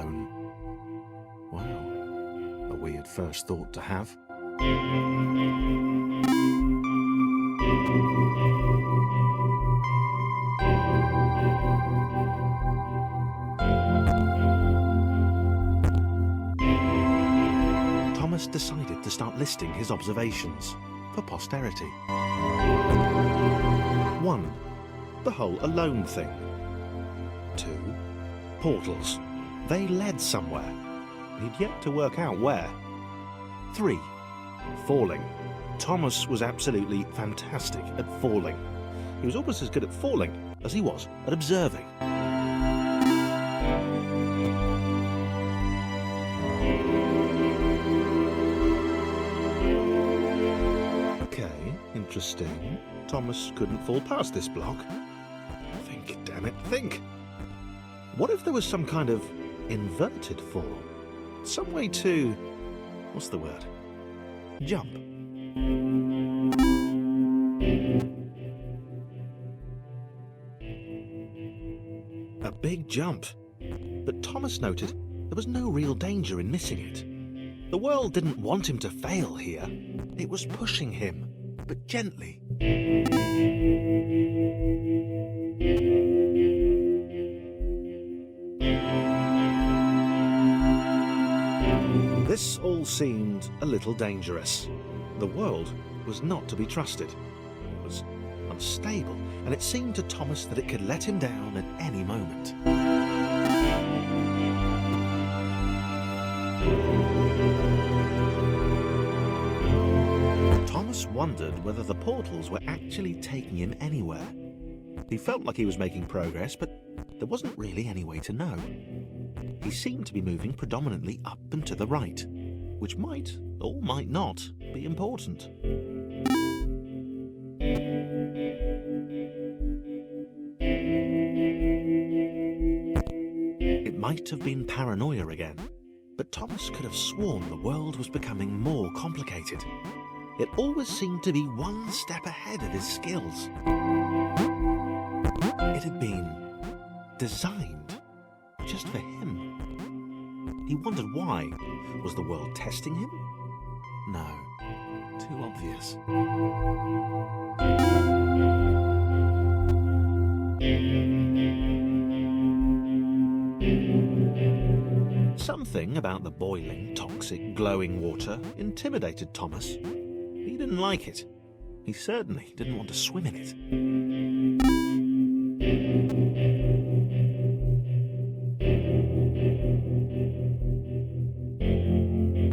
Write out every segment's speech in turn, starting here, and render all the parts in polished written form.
alone. Wow, a weird first thought to have. Thomas decided to start listing his observations for posterity. 1. The whole alone thing. 2. Portals. They led somewhere. He'd yet to work out where. 3. Falling. Thomas was absolutely fantastic at falling. He was almost as good at falling as he was at observing. Okay, interesting. Thomas couldn't fall past this block. Think, damn it, think! What if there was some kind of inverted fall? Some way to... what's the word? Jump. A big jump. But Thomas noted there was no real danger in missing it. The world didn't want him to fail here. It was pushing him, but gently. This all seemed a little dangerous. The world was not to be trusted. It was unstable, and it seemed to Thomas that it could let him down at any moment. Thomas wondered whether the portals were actually taking him anywhere. He felt like he was making progress, but there wasn't really any way to know. He seemed to be moving predominantly up and to the right, which might, or might not, be important. It might have been paranoia again, but Thomas could have sworn the world was becoming more complicated. It always seemed to be one step ahead of his skills. It had been designed just for him. He wondered why. Was the world testing him? No, too obvious. Something about the boiling, toxic, glowing water intimidated Thomas. He didn't like it. He certainly didn't want to swim in it.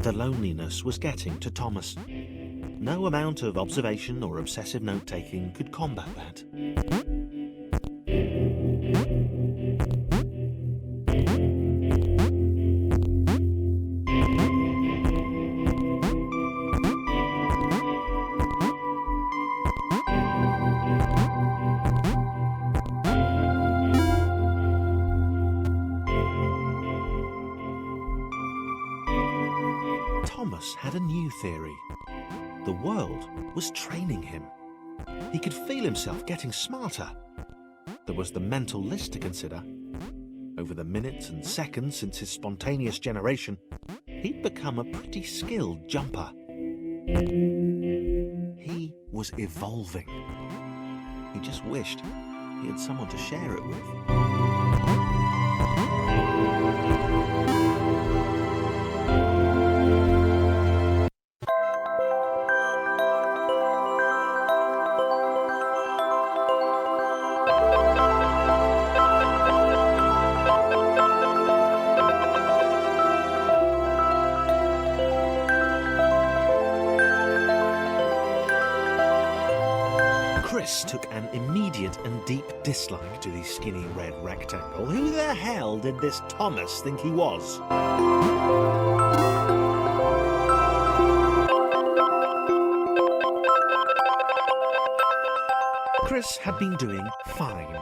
The loneliness was getting to Thomas. No amount of observation or obsessive note-taking could combat that. Thomas had a new theory. The world was training him. He could feel himself getting smarter. There was the mental list to consider. Over the minutes and seconds since his spontaneous generation, he'd become a pretty skilled jumper. He was evolving. He just wished he had someone to share it with. Chris took an immediate and deep dislike to the skinny red rectangle. Who the hell did this Thomas think he was? Chris had been doing fine.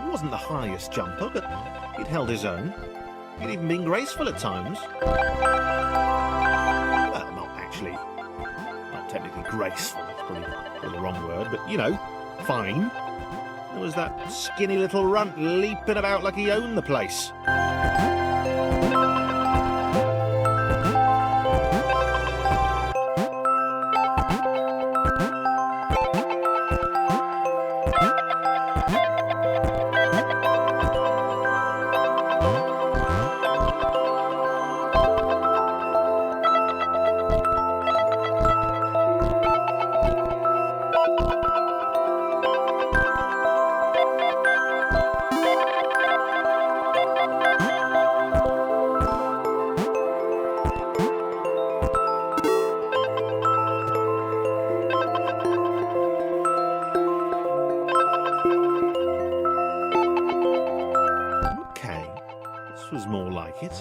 He wasn't the highest jumper, but he'd held his own. He'd even been graceful at times. Well, not actually. Not technically graceful. It's probably the wrong word, but, you know, fine. There was that skinny little runt leaping about like he owned the place.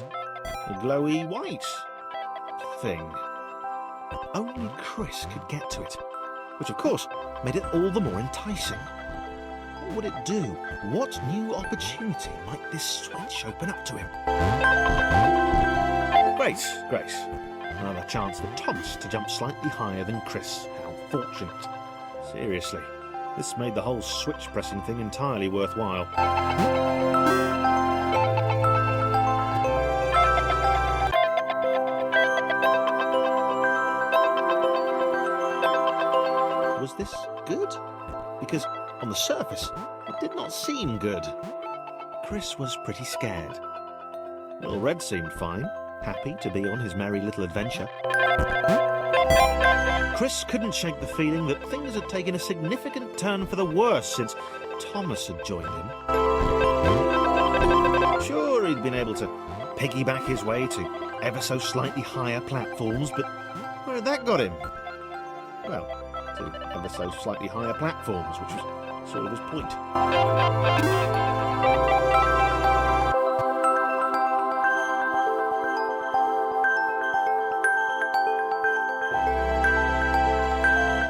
A glowy white thing. Only Chris could get to it, which of course made it all the more enticing. What would it do? What new opportunity might this switch open up to him? Great. Another chance for Thomas to jump slightly higher than Chris. How fortunate. Seriously, this made the whole switch pressing thing entirely worthwhile. Was this good? Because on the surface, it did not seem good. Chris was pretty scared. Little Red seemed fine, happy to be on his merry little adventure. Chris couldn't shake the feeling that things had taken a significant turn for the worse since Thomas had joined him. Sure, he'd been able to piggyback his way to ever so slightly higher platforms, but where had that got him? Well, to ever so slightly higher platforms, which was sort of his point.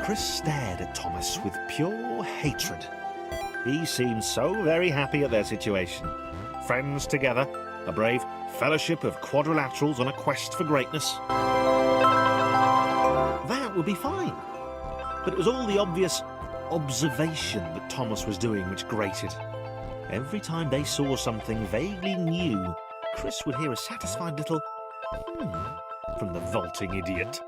Chris stared at Thomas with pure hatred. He seemed so very happy at their situation. Friends together, a brave fellowship of quadrilaterals on a quest for greatness. That would be fine. But it was all the obvious observation that Thomas was doing which grated. Every time they saw something vaguely new, Chris would hear a satisfied little from the vaulting idiot.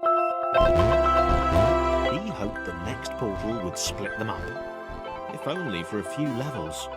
He hoped the next portal would split them up, if only for a few levels.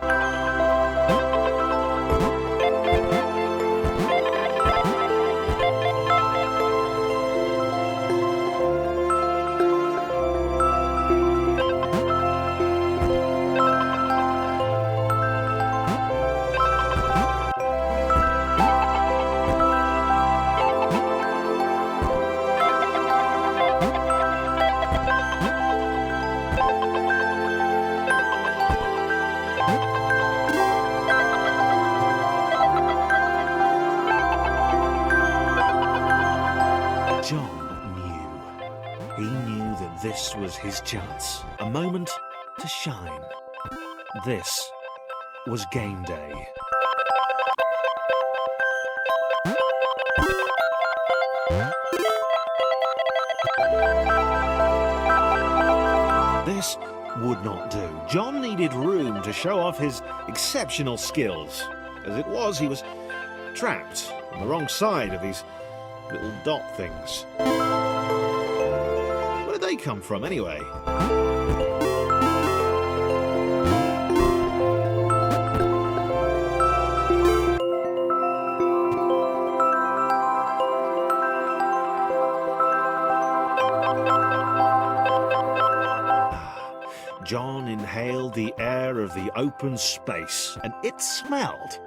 This was his chance, a moment to shine. This was game day. This would not do. John needed room to show off his exceptional skills. As it was, he was trapped on the wrong side of these little dot things. Where did they come from, anyway? John inhaled the air of the open space, and it smelled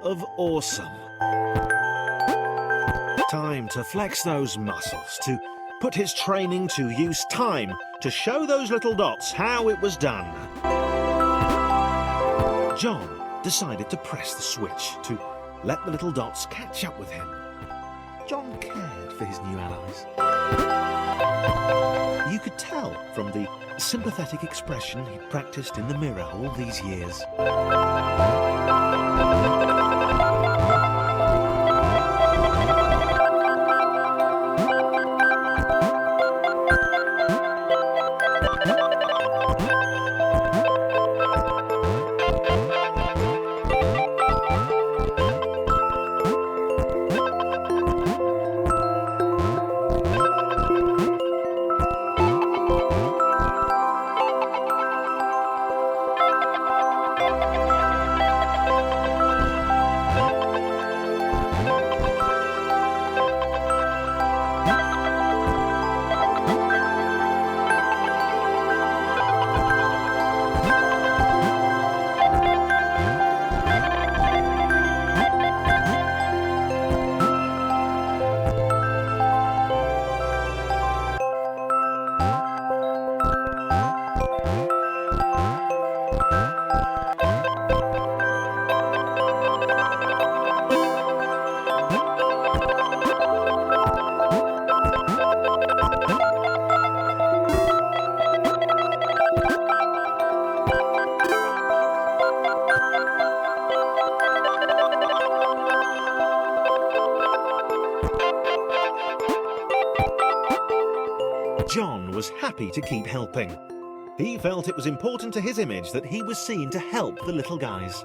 of awesome. Time to flex those muscles, to put his training to use, time to show those little dots how it was done. John decided to press the switch, to let the little dots catch up with him. John cared for his new allies. You could tell from the sympathetic expression he'd practiced in the mirror all these years. John was happy to keep helping. He felt it was important to his image that he was seen to help the little guys.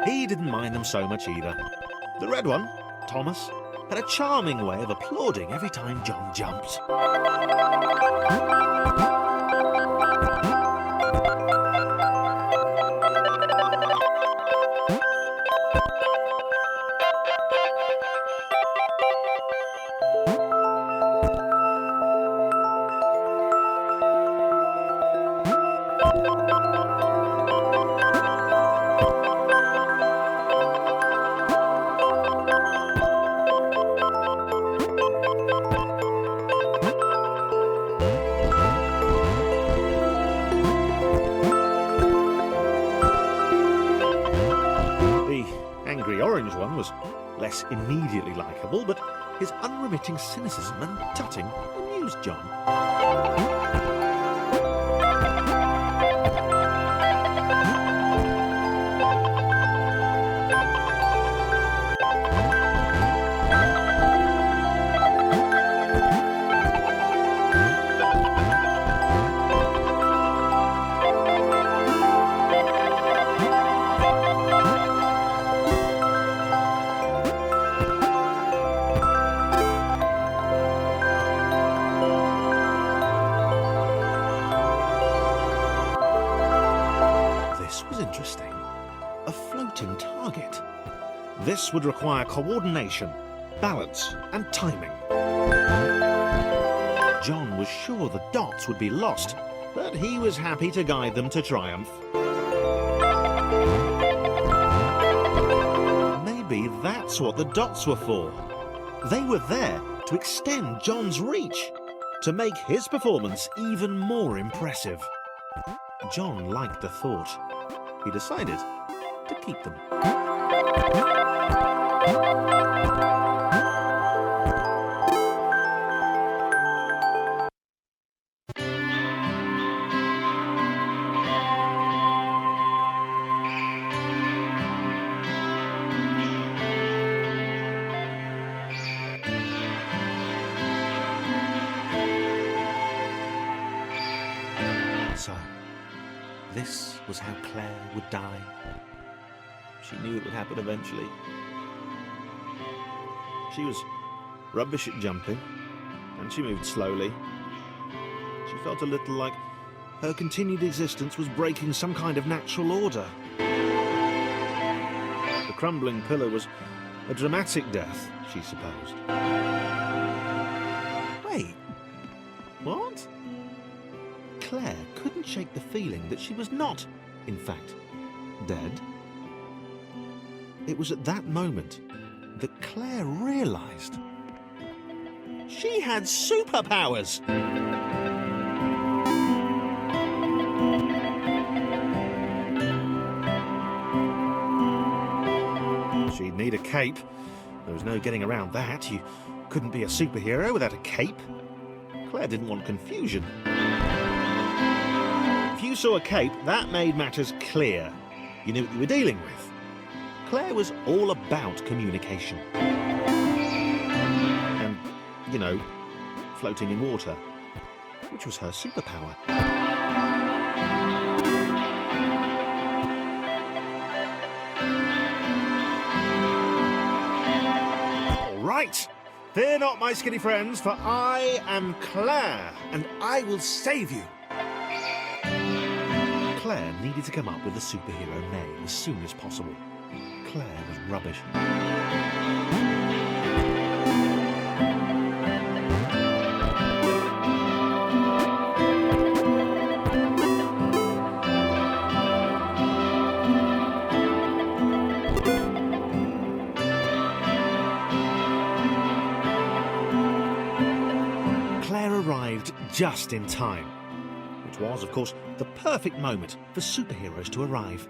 He didn't mind them so much either. The red one, Thomas, had a charming way of applauding every time John jumped. Orange one was less immediately likeable, but his unremitting cynicism and tutting amused John. Interesting. A floating target. This would require coordination, balance, and timing. John was sure the dots would be lost, but he was happy to guide them to triumph. Maybe that's what the dots were for. They were there to extend John's reach, to make his performance even more impressive. John liked the thought. He decided to keep them. So, this was how Claire would die. She knew it would happen eventually. She was rubbish at jumping, and she moved slowly. She felt a little like her continued existence was breaking some kind of natural order. The crumbling pillar was a dramatic death, she supposed. Wait, what? Claire couldn't shake the feeling that she was not, in fact, dead. It was at that moment that Claire realised she had superpowers. She'd need a cape. There was no getting around that. You couldn't be a superhero without a cape. Claire didn't want confusion. If you saw a cape, that made matters clear. You knew what you were dealing with. Claire was all about communication. And, you know, floating in water, which was her superpower. All right. Fear not, my skinny friends, for I am Claire, and I will save you. Claire needed to come up with a superhero name as soon as possible. Claire was rubbish. Claire arrived just in time, which was, of course, the perfect moment for superheroes to arrive.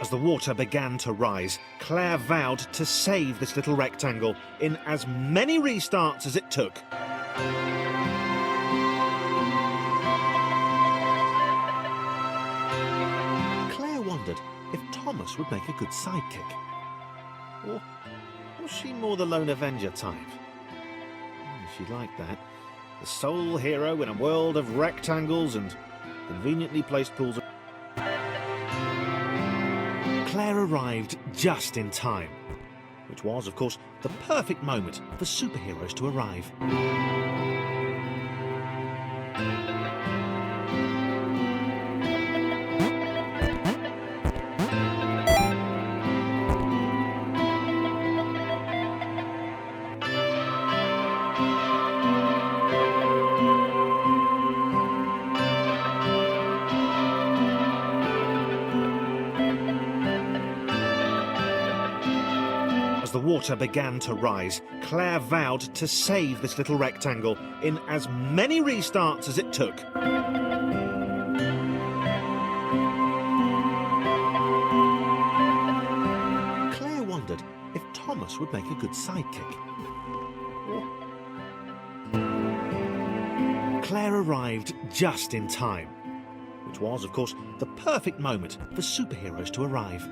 As the water began to rise, Claire vowed to save this little rectangle in as many restarts as it took. Claire wondered if Thomas would make a good sidekick. Or was she more the lone Avenger type? She liked that. The sole hero in a world of rectangles and conveniently placed pools of... Claire arrived just in time, which was, of course, the perfect moment for superheroes to arrive. As the water began to rise, Claire vowed to save this little rectangle in as many restarts as it took. Claire wondered if Thomas would make a good sidekick. Claire arrived just in time, which was, of course, the perfect moment for superheroes to arrive.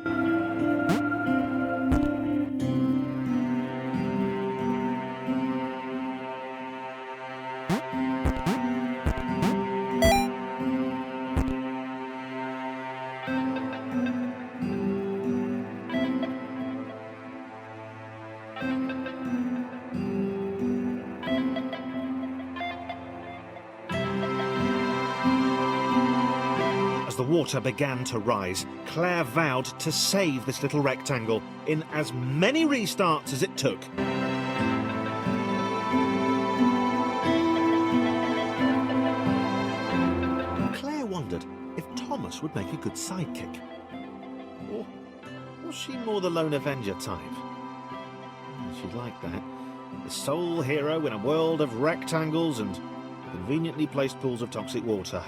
As the water began to rise, Claire vowed to save this little rectangle in as many restarts as it took. Claire wondered if Thomas would make a good sidekick. Or was she more the lone Avenger type? She liked that. The sole hero in a world of rectangles and conveniently placed pools of toxic water.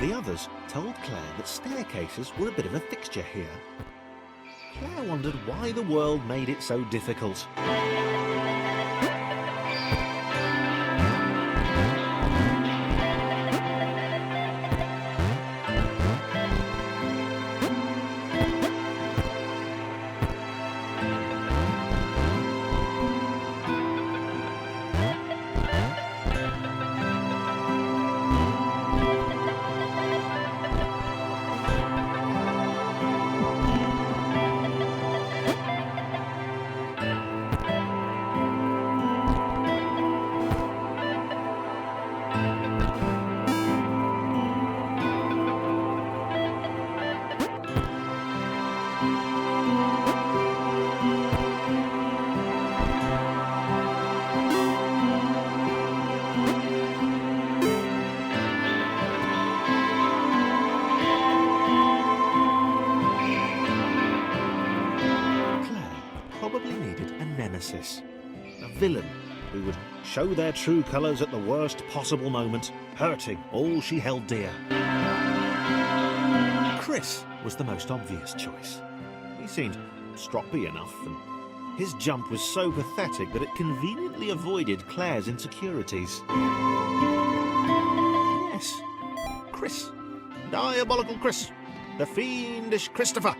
The others told Claire that staircases were a bit of a fixture here. Claire wondered why the world made it so difficult. probably needed a nemesis. A villain who would show their true colours at the worst possible moment, hurting all she held dear. Chris was the most obvious choice. He seemed stroppy enough, and his jump was so pathetic that it conveniently avoided Claire's insecurities. Yes, Chris. Diabolical Chris. The fiendish Christopher.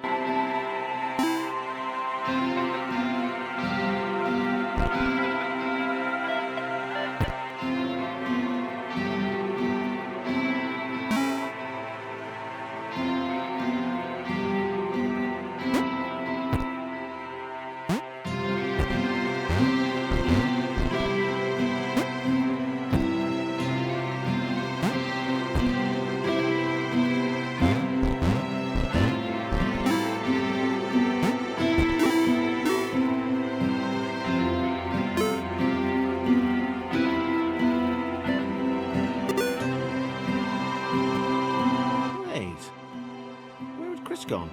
Gone?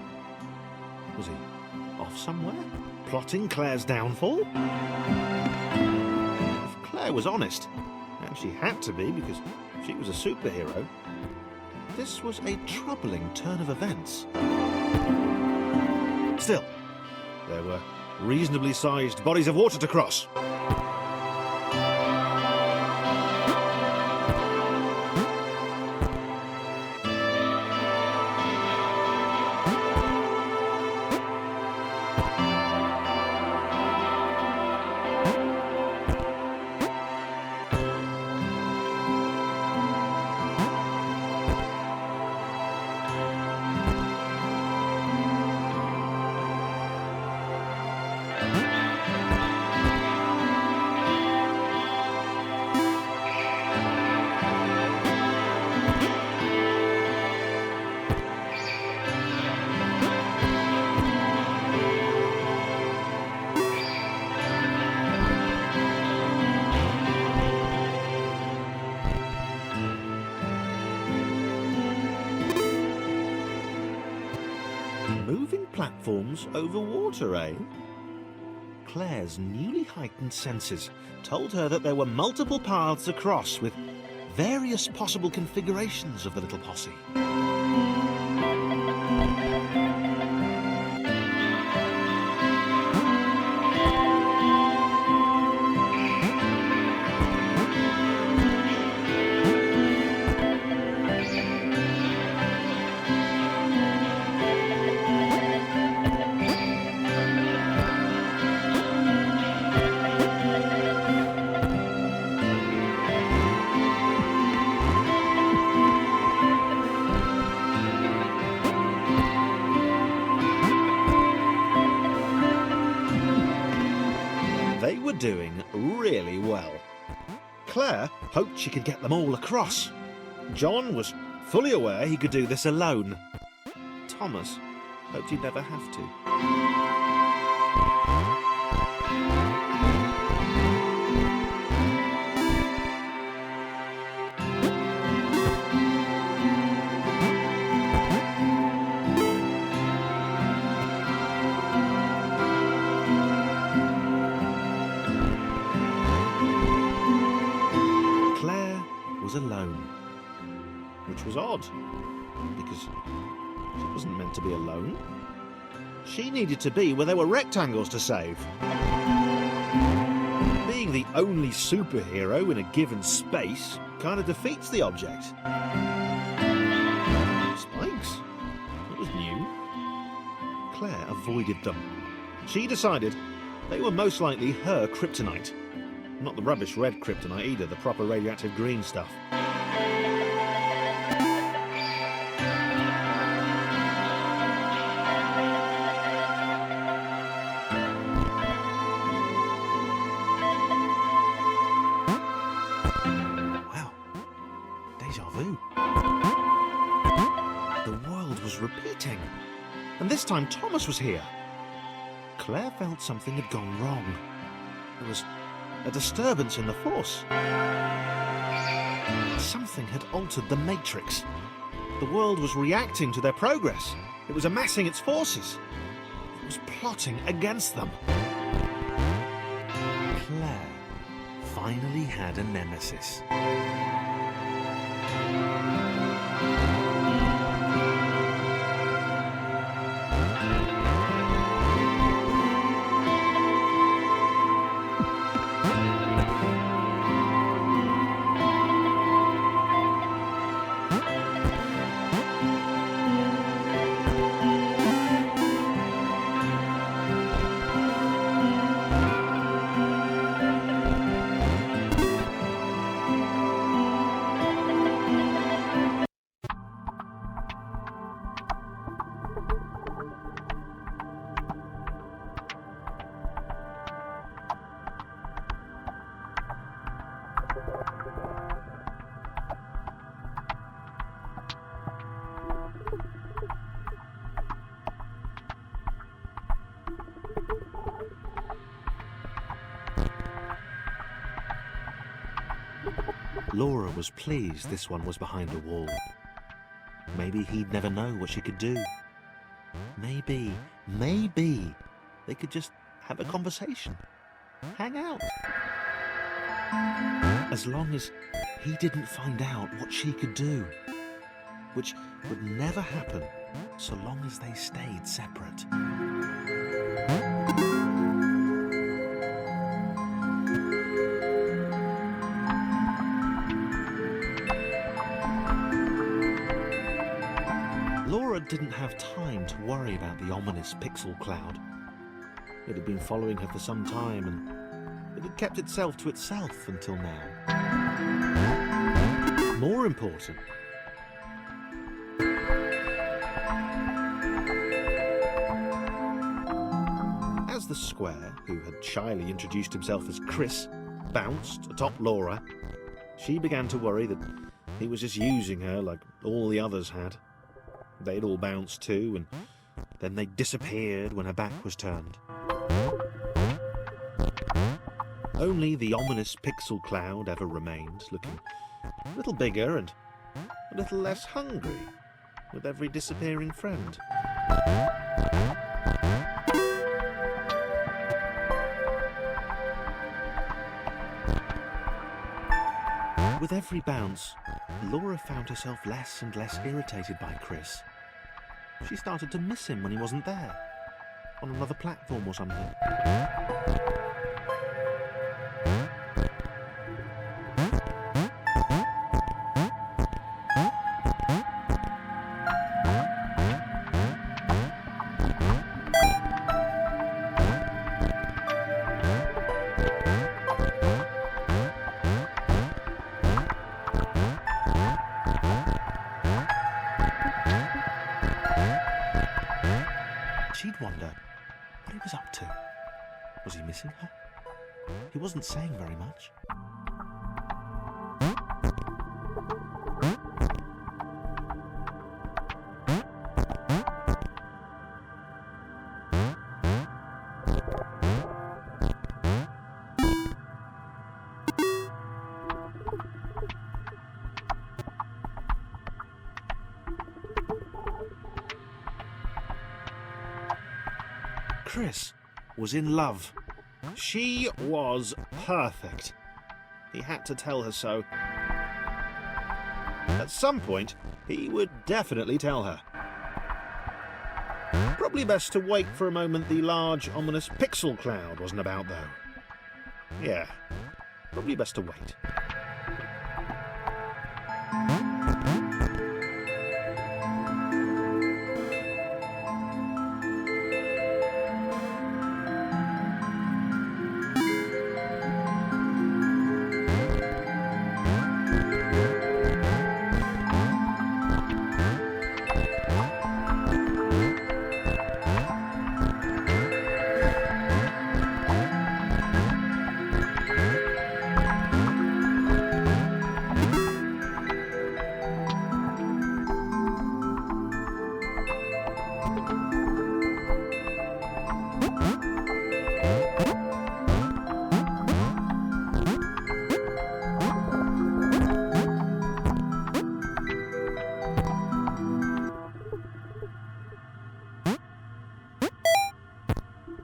Was he off somewhere, plotting Claire's downfall? If Claire was honest, and she had to be because she was a superhero, this was a troubling turn of events. Still, there were reasonably sized bodies of water to cross. Moving platforms over water, eh? Claire's newly heightened senses told her that there were multiple paths across with various possible configurations of the little posse. They were doing really well. Claire hoped she could get them all across. John was fully aware he could do this alone. Thomas hoped he'd never have to. Was alone, which was odd, because she wasn't meant to be alone. She needed to be where there were rectangles to save. Being the only superhero in a given space kind of defeats the object. Spikes? That was new. Claire avoided them. She decided they were most likely her kryptonite. Not the rubbish red kryptonite either, the proper radioactive green stuff. Wow. Deja vu. The world was repeating. And this time Thomas was here. Claire felt something had gone wrong. There was a disturbance in the force. Something had altered the matrix. The world was reacting to their progress. It was amassing its forces. It was plotting against them. finally had a nemesis. Laura was pleased this one was behind a wall. Maybe he'd never know what she could do. Maybe they could just have a conversation, hang out. As long as he didn't find out what she could do, which would never happen so long as they stayed separate. Laura didn't have time to worry about the ominous pixel cloud. It had been following her for some time, and it had kept itself to itself until now. More important, as the square, who had shyly introduced himself as Chris, bounced atop Laura, she began to worry that he was just using her like all the others had. They'd all bounced too, and then they disappeared when her back was turned. Only the ominous pixel cloud ever remained, looking a little bigger and a little less hungry with every disappearing friend. With every bounce, Laura found herself less and less irritated by Chris. She started to miss him when he wasn't there, on another platform or something. She'd wonder what he was up to. Was he missing her? He wasn't saying very much. Chris was in love. She was perfect. He had to tell her so. At some point, he would definitely tell her. Probably best to wait for a moment the large, ominous pixel cloud wasn't about, though. Yeah, probably best to wait.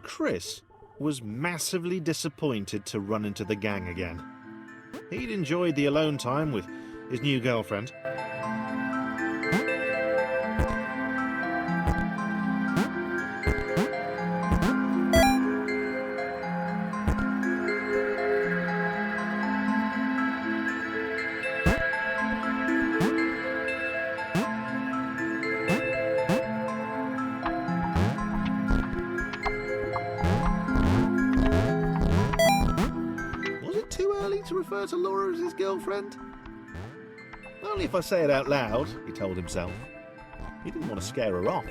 Chris was massively disappointed to run into the gang again. He'd enjoyed the alone time with his new girlfriend. To refer to Laura as his girlfriend? Only if I say it out loud, he told himself. He didn't want to scare her off.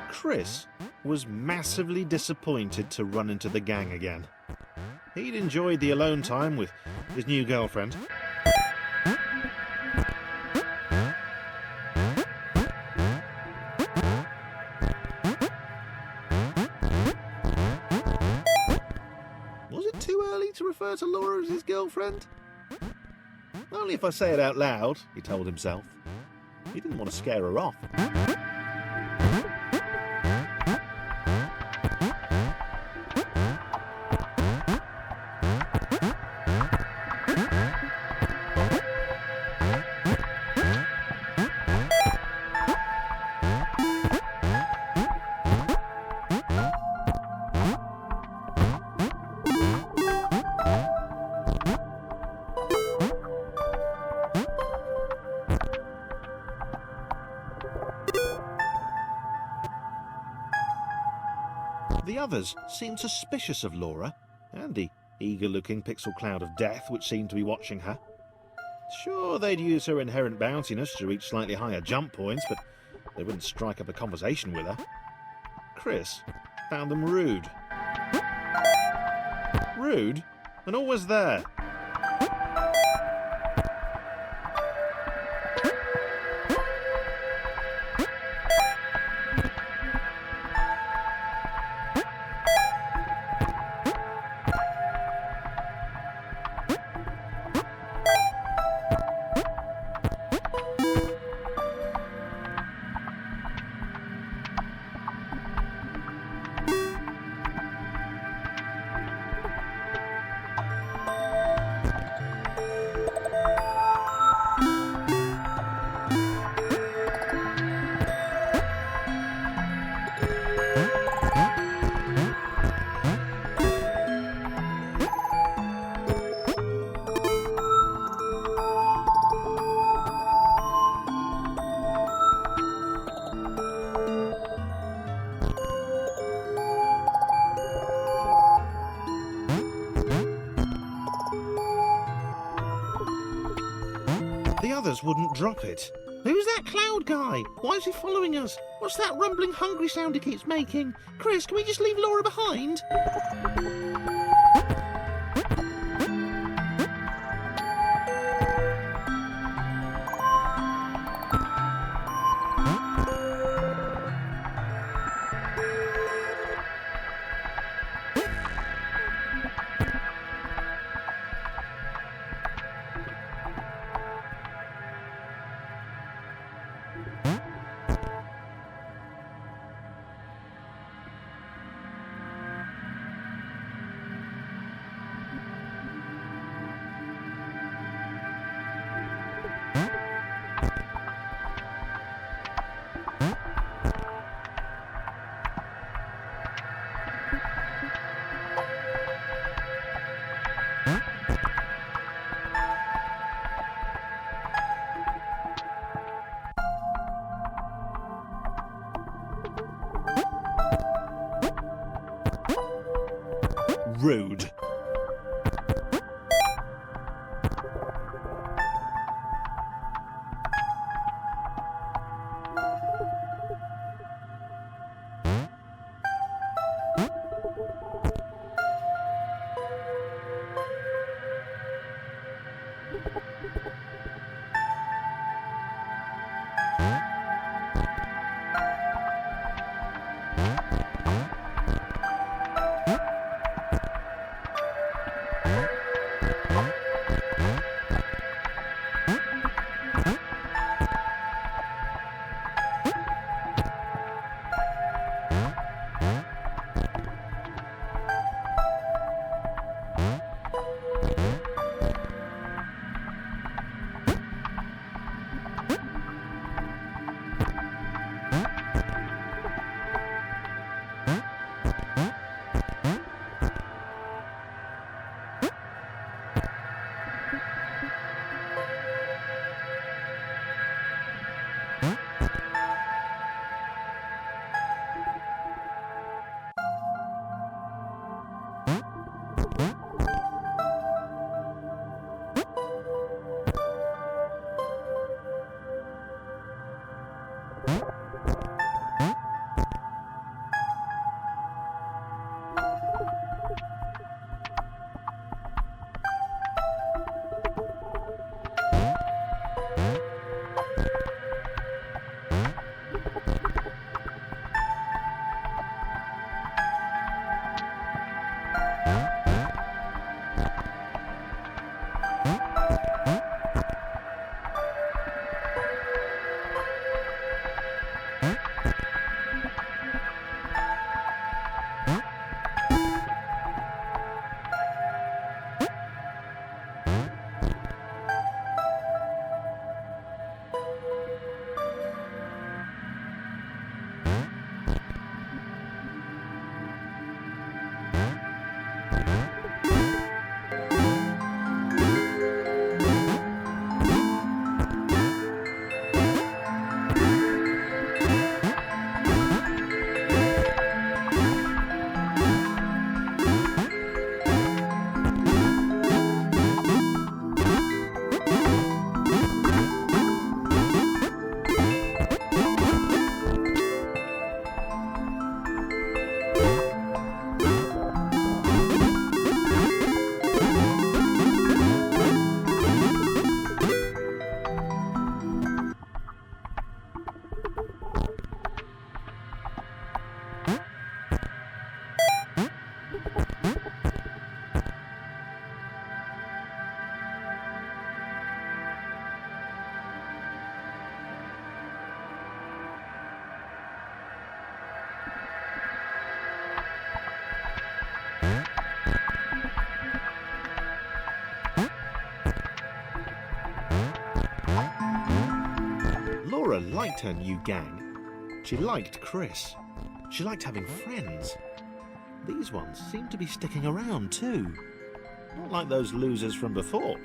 Chris was massively disappointed to run into the gang again. He'd enjoyed the alone time with his new girlfriend. Was it too early to refer to Laura as his girlfriend? Only if I say it out loud, he told himself. He didn't want to scare her off. The others seemed suspicious of Laura and the eager-looking pixel cloud of death which seemed to be watching her. Sure, they'd use her inherent bounciness to reach slightly higher jump points, but they wouldn't strike up a conversation with her. Chris found them rude. Rude? And always there. The others wouldn't drop it. Who's that cloud guy? Why is he following us? What's that rumbling hungry sound he keeps making? Chris, can we just leave Laura behind? rude. Laura liked her new gang. She liked Chris. She liked having friends. These ones seem to be sticking around too. Not like those losers from before.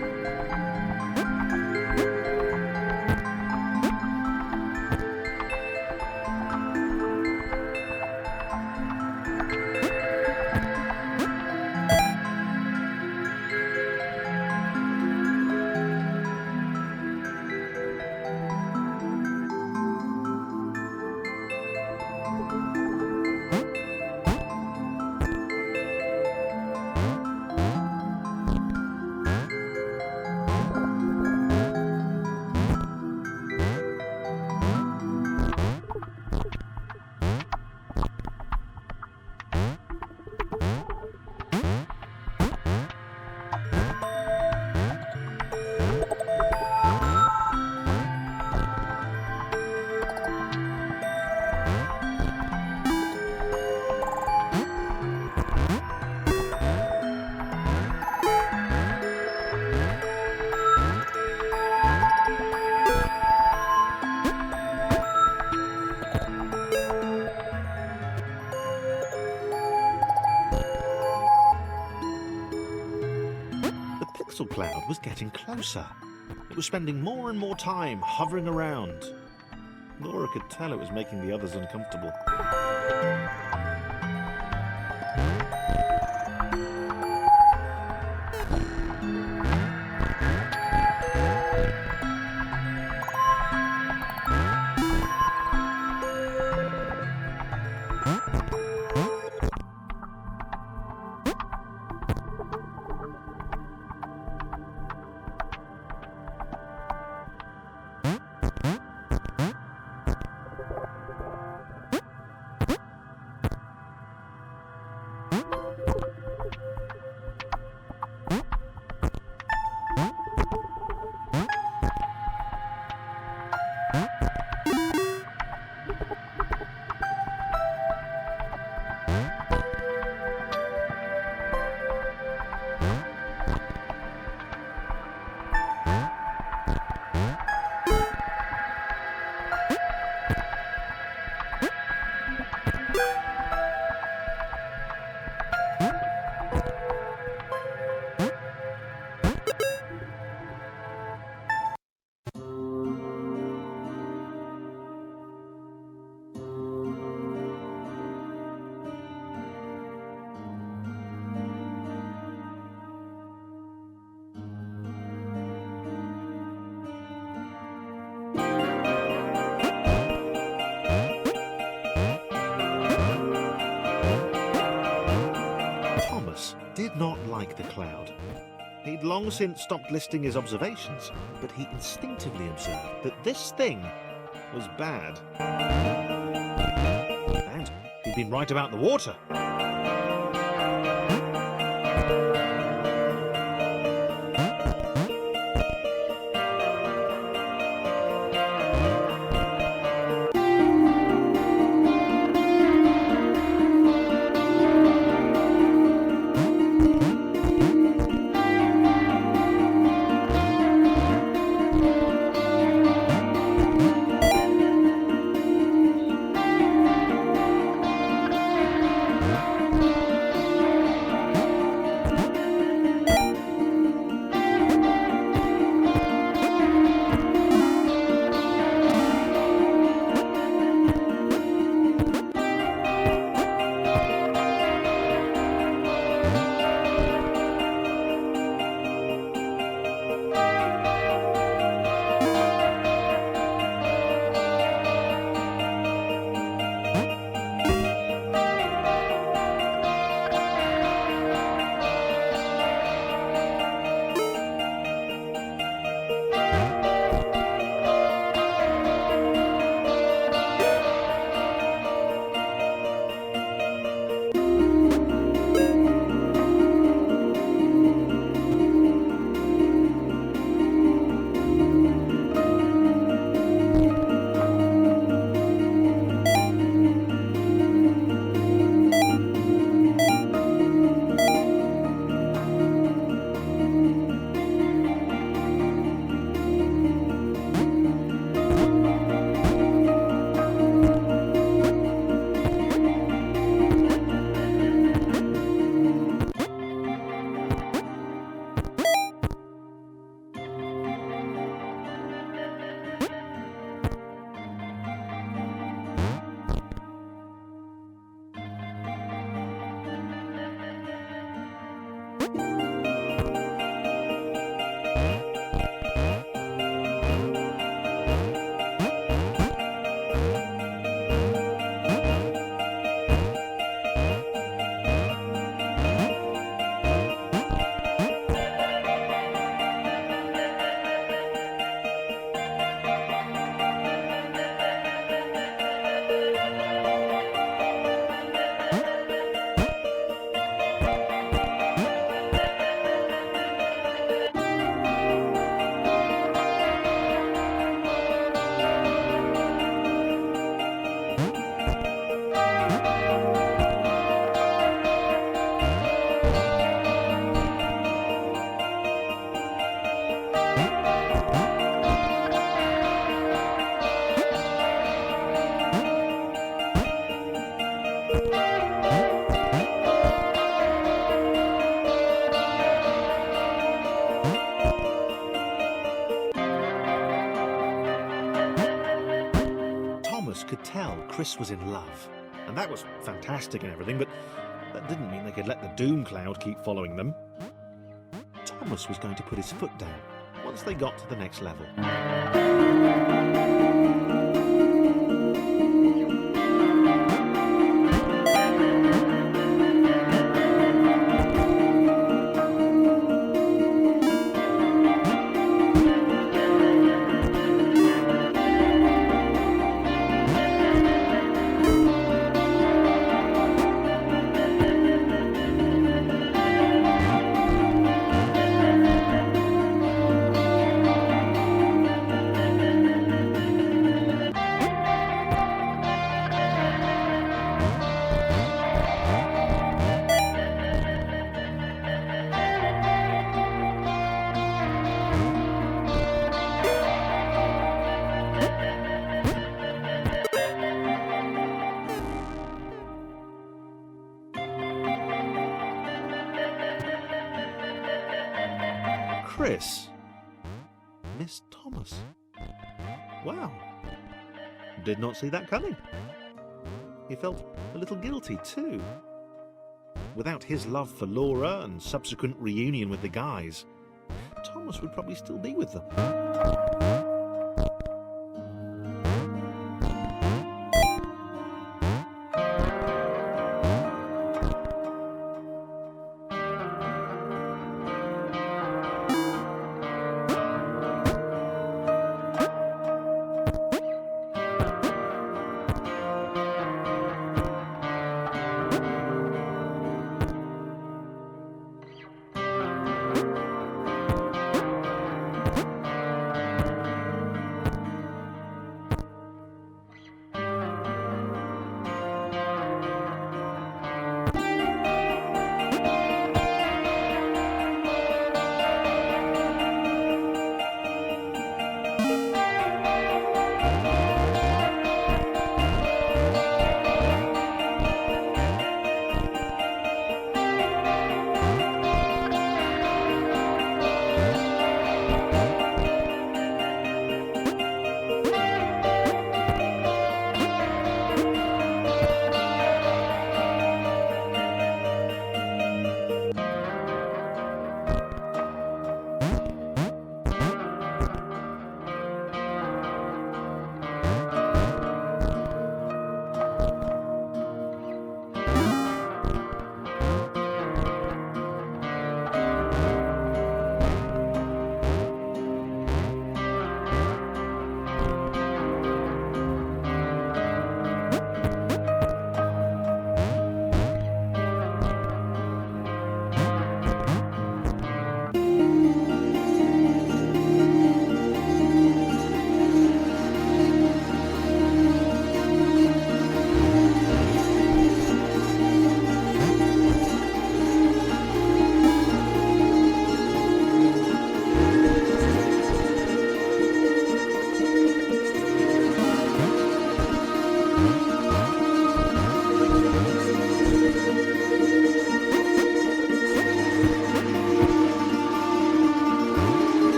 Pixel cloud was getting closer. It was spending more and more time hovering around. Laura could tell it was making the others uncomfortable. did not like the cloud. He'd long since stopped listing his observations, but he instinctively observed that this thing was bad. And he'd been right about the water. Could tell Chris was in love, and that was fantastic and everything, but that didn't mean they could let the doom cloud keep following them. Thomas was going to put his foot down once they got to the next level. Chris missed Thomas. Wow. Did not see that coming. He felt a little guilty too. Without his love for Laura and subsequent reunion with the guys, Thomas would probably still be with them.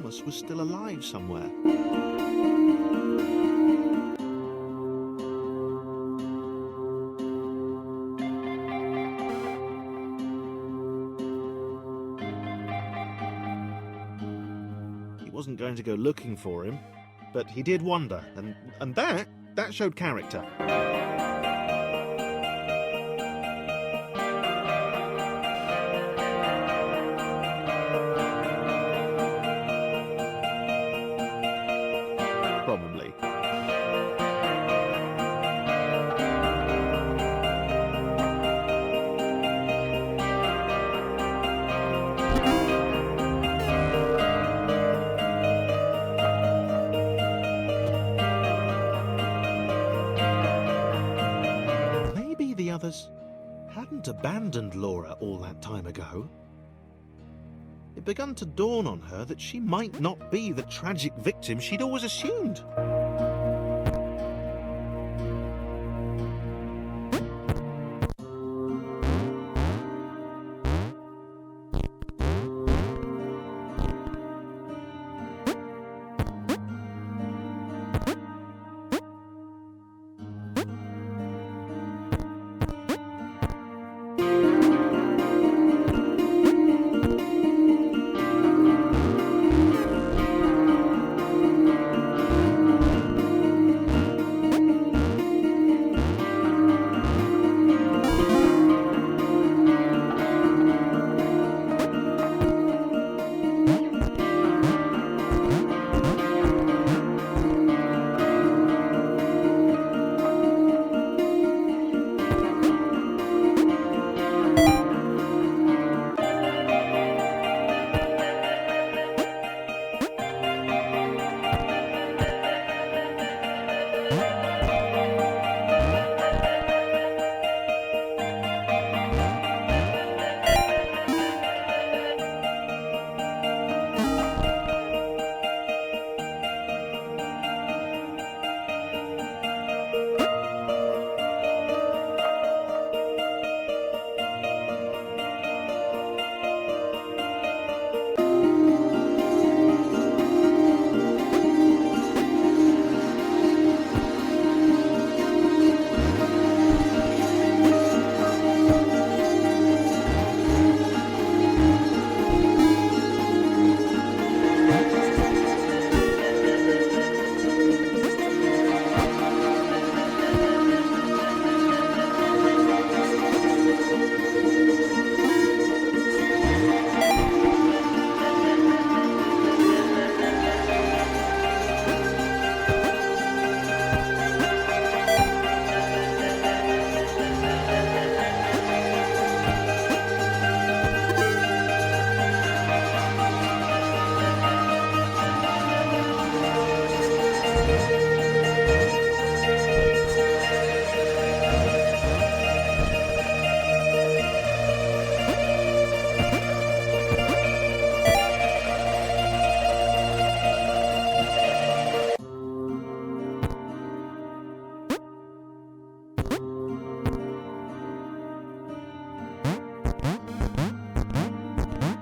Thomas was still alive somewhere. He wasn't going to go looking for him, but he did wonder, and that showed character. Probably. Maybe the others hadn't abandoned Laura all that time ago. It began to dawn on her that she might not be the tragic victim she'd always assumed.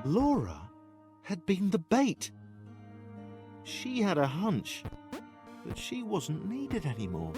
Laura had been the bait. She had a hunch that she wasn't needed anymore.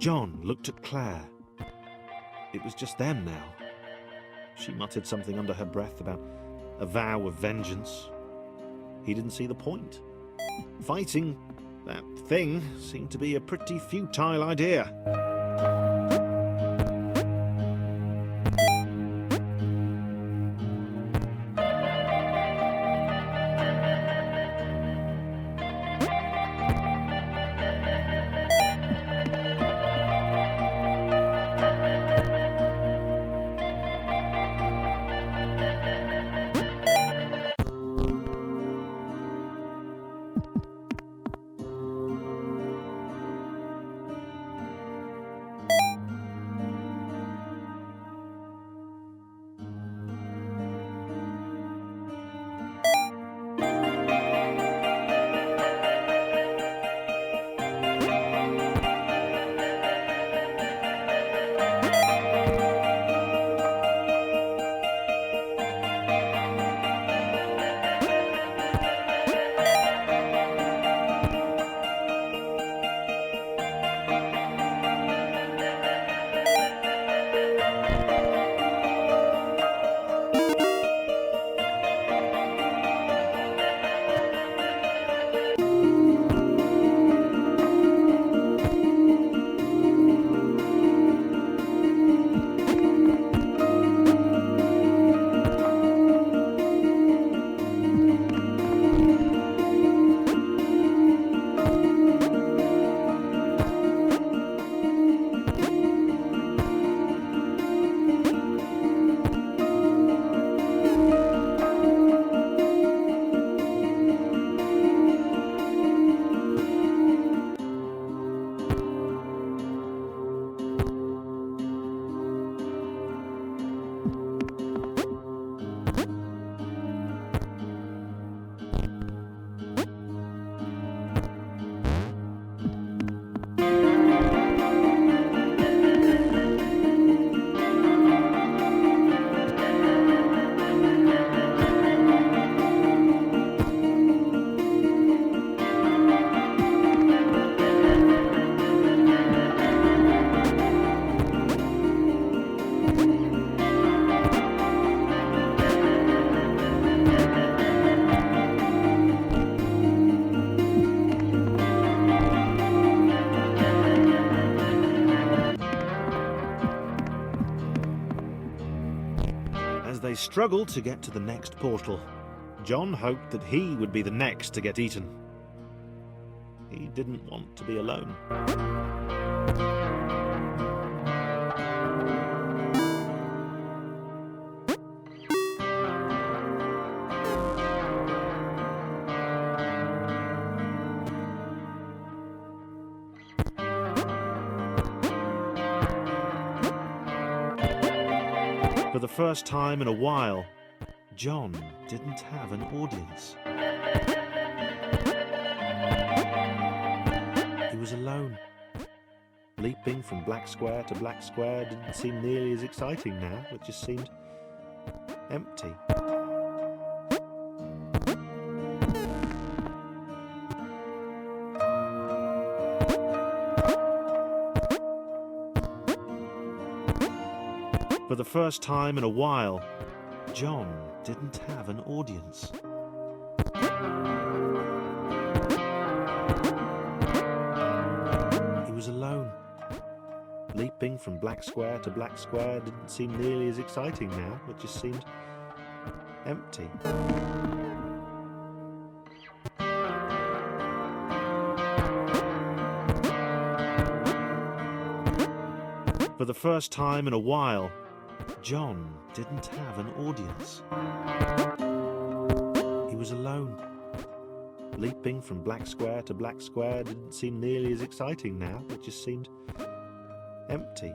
John looked at Claire. It was just them now. She muttered something under her breath about a vow of vengeance. He didn't see the point. Fighting that thing seemed to be a pretty futile idea. As they struggled to get to the next portal, John hoped that he would be the next to get eaten. He didn't want to be alone. For the first time in a while, John didn't have an audience. He was alone. Leaping from black square to black square didn't seem nearly as exciting now. It just seemed empty. For the first time in a while, John didn't have an audience. He was alone. Leaping from black square to black square didn't seem nearly as exciting now. It just seemed empty. For the first time in a while, John didn't have an audience. He was alone. Leaping from black square to black square didn't seem nearly as exciting now. It just seemed empty.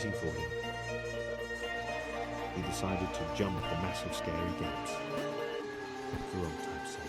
easy for him. He decided to jump the massive scary gates, for old time's sake.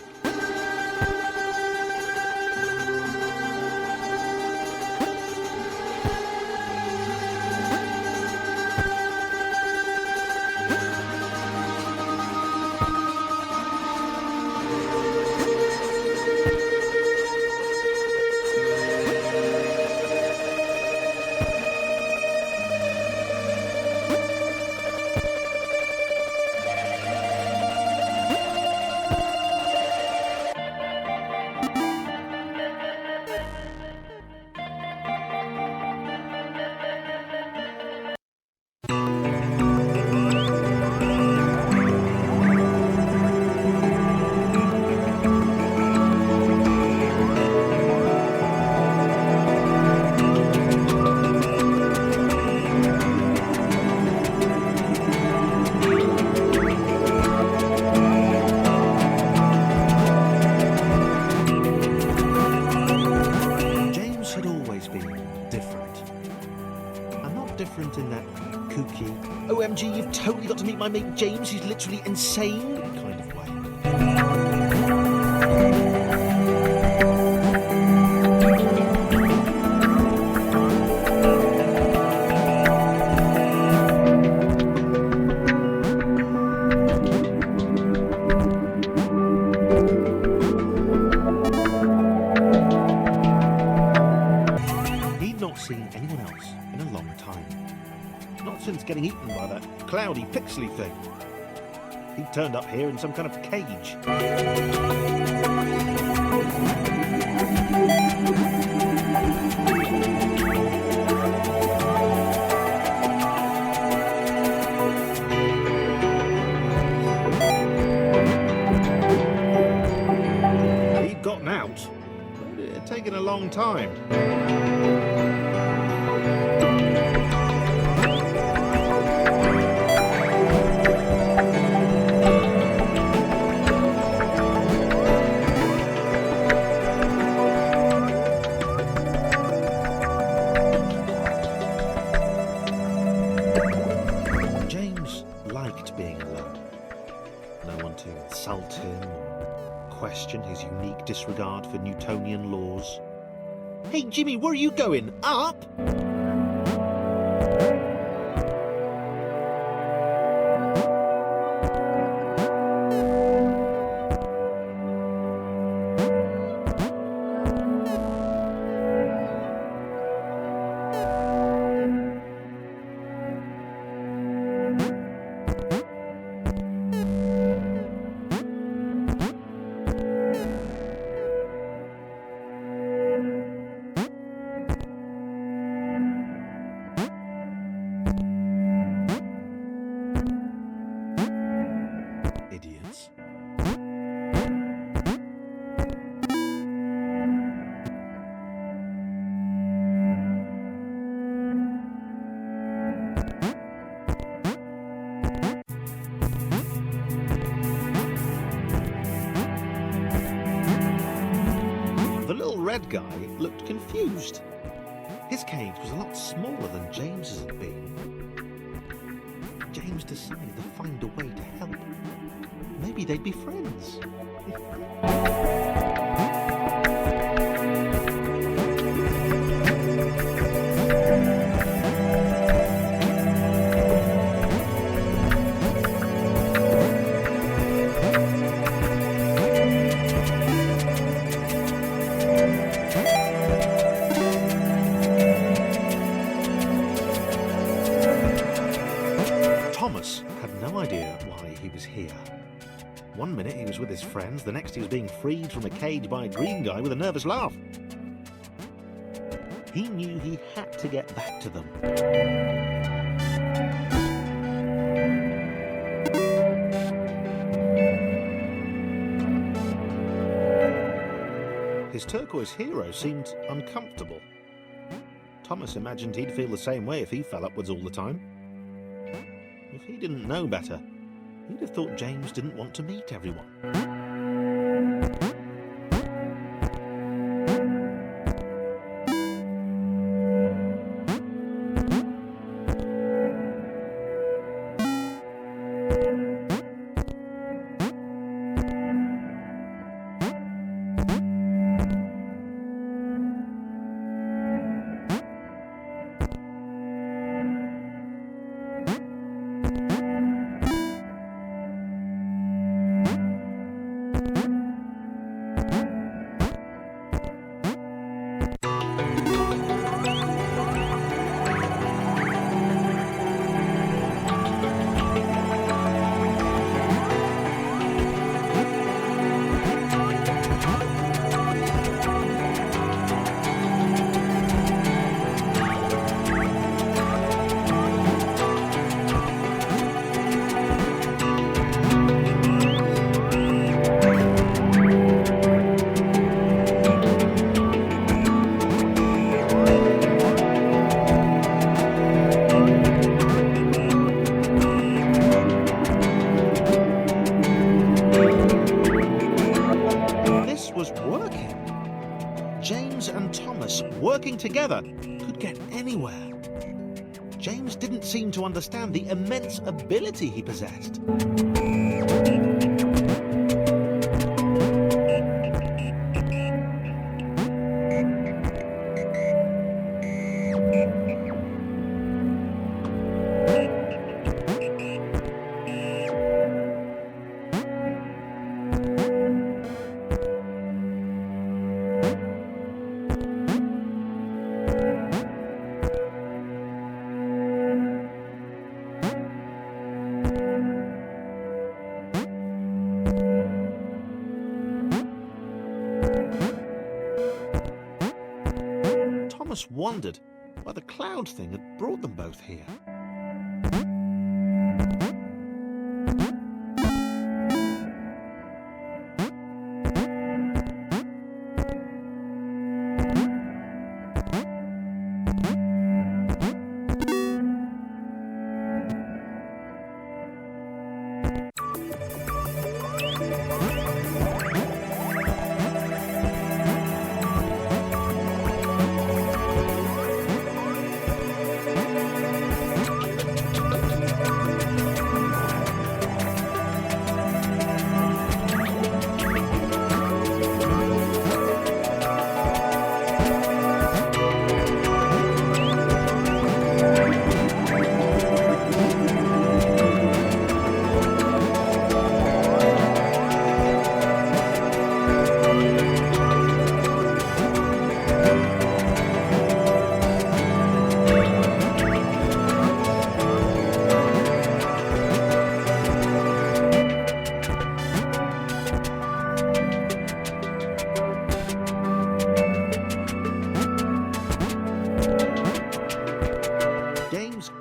Different in that kooky, OMG, you've totally got to meet my mate James, he's literally insane kind of way. He'd not seen anyone else in a long time. Not since getting eaten by that cloudy, pixely thing. He turned up here in some kind of cage. He'd gotten out, but it had taken a long time. Being alone. No one to insult him or question his unique disregard for Newtonian laws. Hey Jimmy, where are you going? Up? Idiots. The little red guy looked confused. His cage was a lot smaller than James's had been. James decided to find a way to help. Maybe they'd be friends. Thomas had no idea why he was here. One minute he was with his friends, the next he was being freed from a cage by a green guy with a nervous laugh. He knew he had to get back to them. His turquoise hero seemed uncomfortable. Thomas imagined he'd feel the same way if he fell upwards all the time. If he didn't know better, he'd have thought James didn't want to meet everyone. and Thomas, working together, could get anywhere. James didn't seem to understand the immense ability he possessed. Thomas wondered why the cloud thing had brought them both here.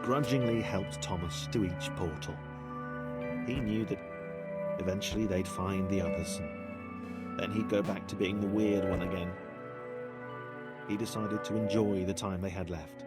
Grudgingly helped Thomas to each portal. He knew that eventually they'd find the others, and then he'd go back to being the weird one again. He decided to enjoy the time they had left.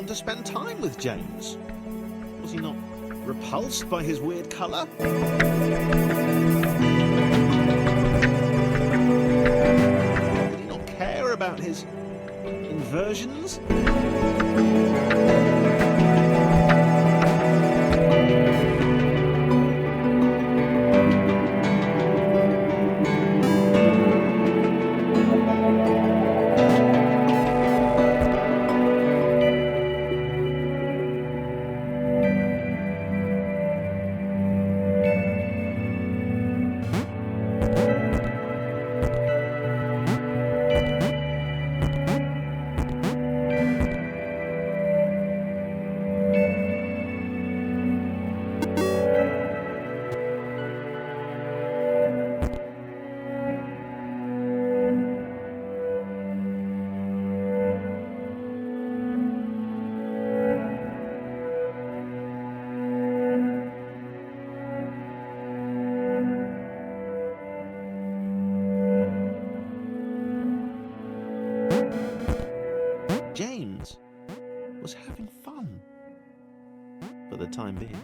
To spend time with James? Was he not repulsed by his weird colour? Did he not care about his inversions? James was having fun for the time being.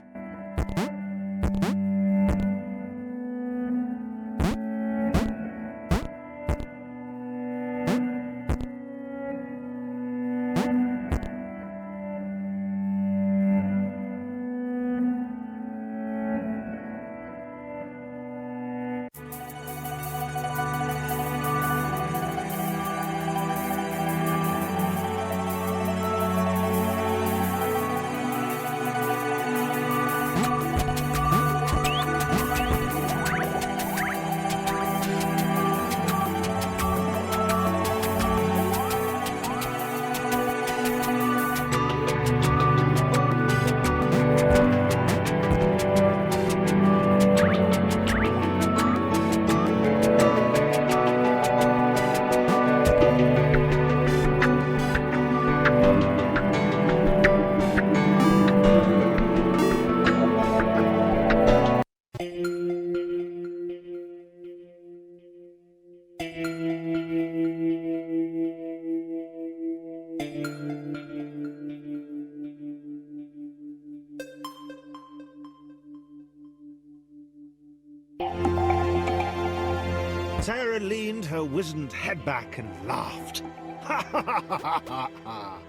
Sarah leaned her wizened head back and laughed. Ha ha ha ha ha ha!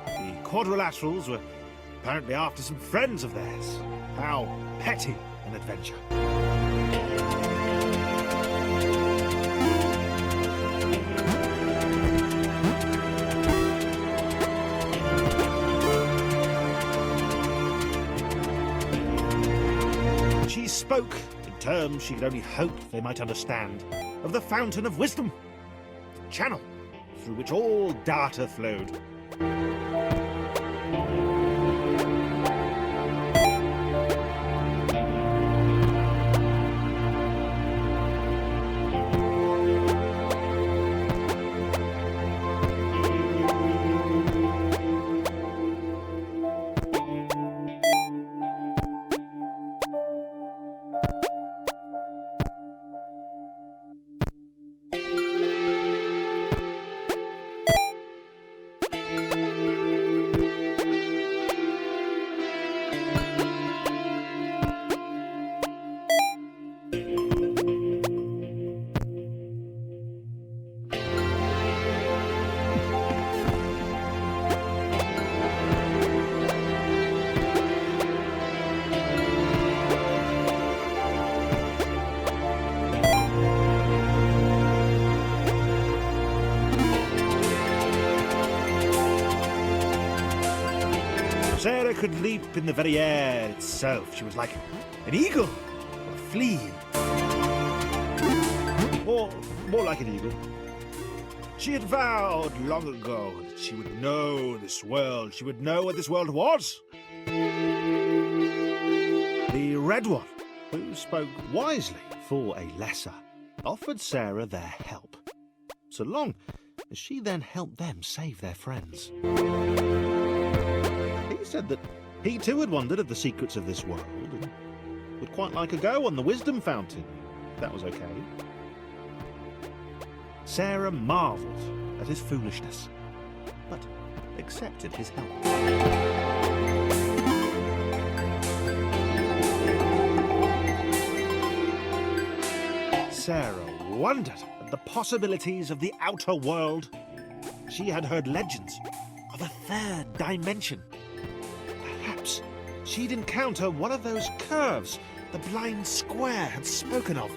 The quadrilaterals were apparently after some friends of theirs. How petty an adventure. She spoke in terms she could only hope they might understand, of the fountain of wisdom, the channel through which all data flowed. Sarah could leap in the very air itself. She was like an eagle or a flea. Or more like an eagle. She had vowed long ago that she would know this world. She would know what this world was. The Red One, who spoke wisely for a lesser, offered Sarah their help, so long as she then helped them save their friends. He said that he too had wondered at the secrets of this world and would quite like a go on the wisdom fountain, if that was okay. Sarah marvelled at his foolishness, but accepted his help. Sarah wondered at the possibilities of the outer world. She had heard legends of a third dimension. Perhaps she'd encounter one of those curves the blind square had spoken of.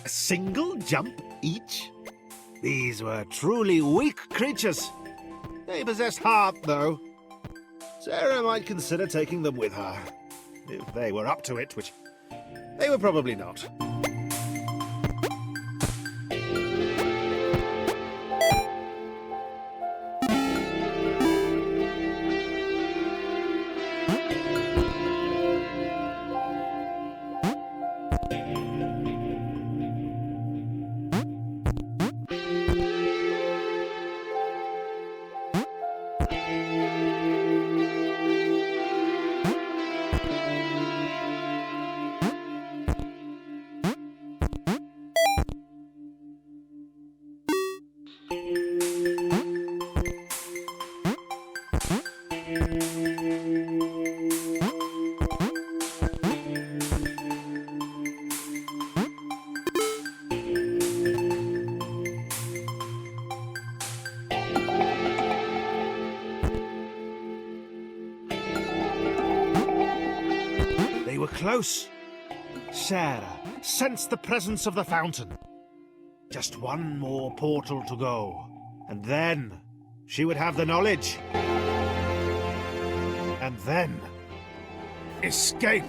Single jump each? These were truly weak creatures. They possessed heart, though. Sarah might consider taking them with her, if they were up to it, which they were probably not. They were close. Sarah sensed the presence of the fountain. Just one more portal to go, and then she would have the knowledge. And then escape.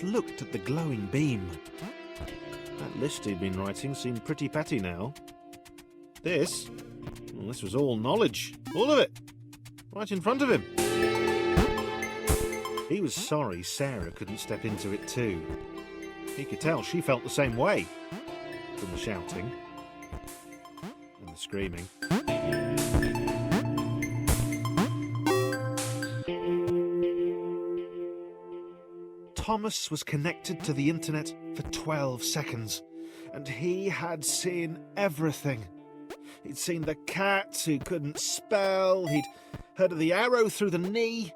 Thomas looked at the glowing beam. That list he'd been writing seemed pretty petty now. This was all knowledge, all of it, right in front of him. He was sorry Sarah couldn't step into it too. He could tell she felt the same way, from the shouting and the screaming. Thomas was connected to the internet for 12 seconds, and he had seen everything. He'd seen the cat who couldn't spell, he'd heard of the arrow through the knee.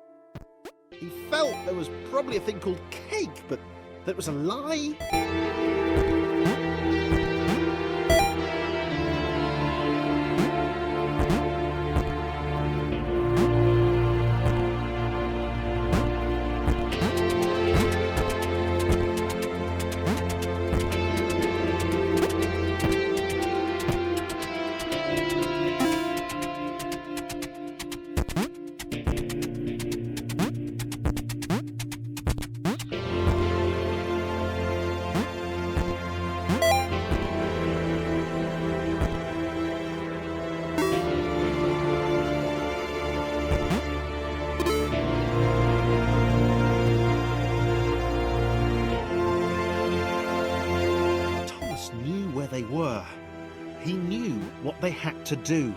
He felt there was probably a thing called cake, but that was a lie. They were. He knew what they had to do.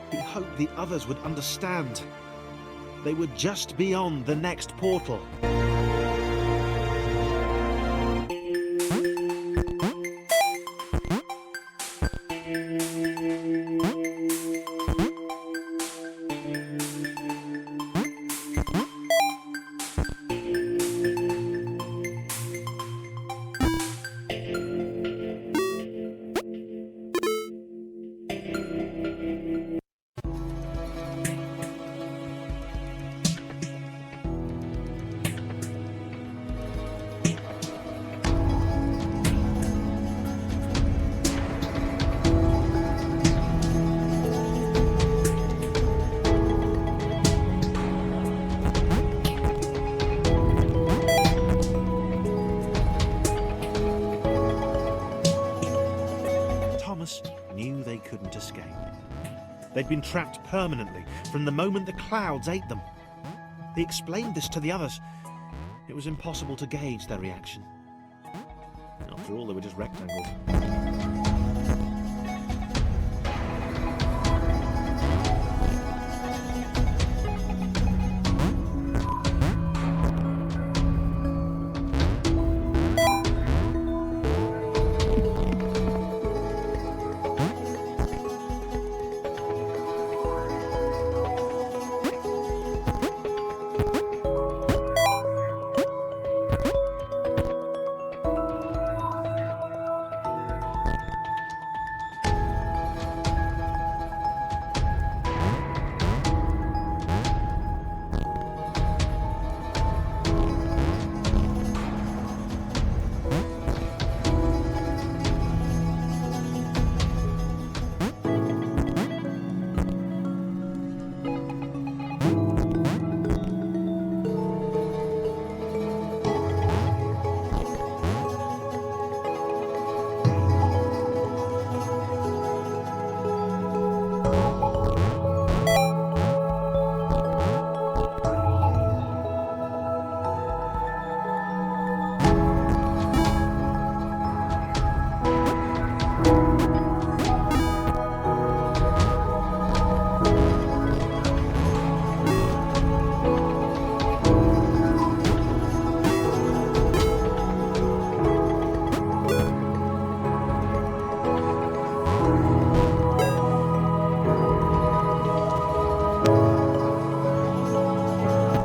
He hoped the others would understand. They were just beyond the next portal. Knew they couldn't escape. They'd been trapped permanently from the moment the clouds ate them. He explained this to the others. It was impossible to gauge their reaction. After all, they were just rectangles.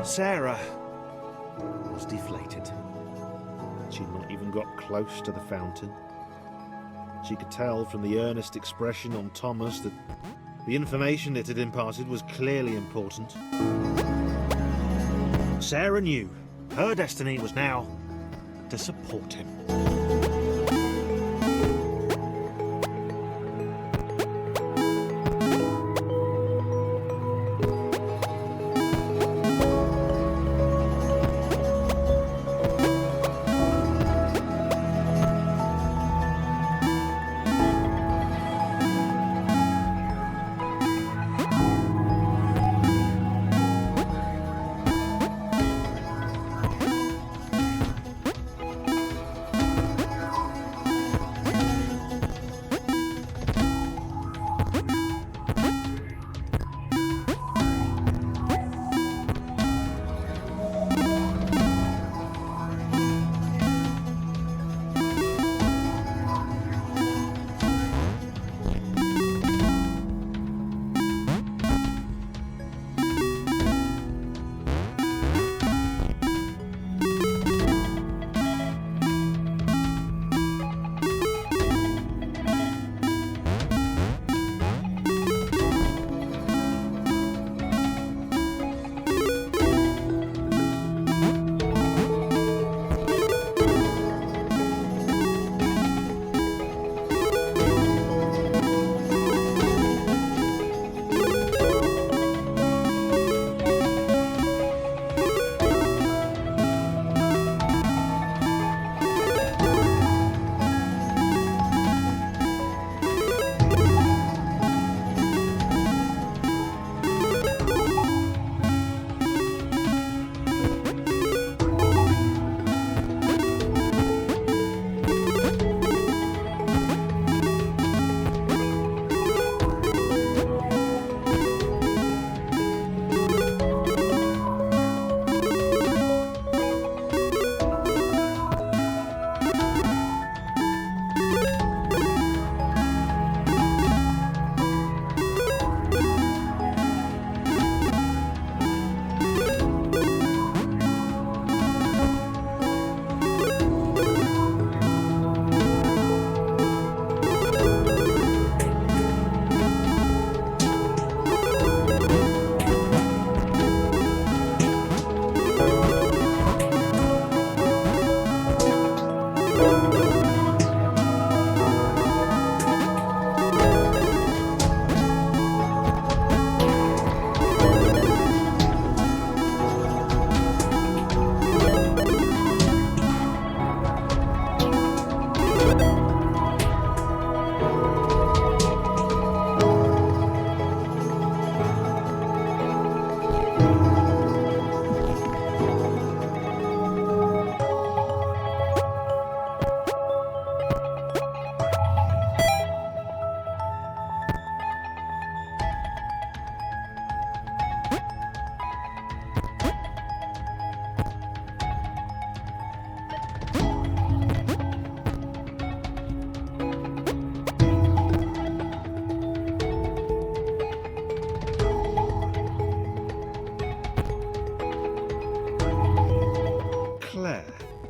Sarah was deflated. She'd not even got close to the fountain. She could tell from the earnest expression on Thomas that the information it had imparted was clearly important. Sarah knew her destiny was now to support him.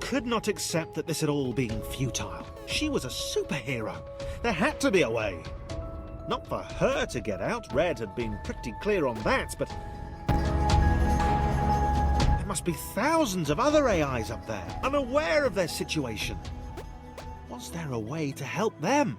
could not accept that this had all been futile. She was a superhero. There had to be a way. Not for her to get out. Red had been pretty clear on that, but there must be thousands of other AIs up there, unaware of their situation. Was there a way to help them?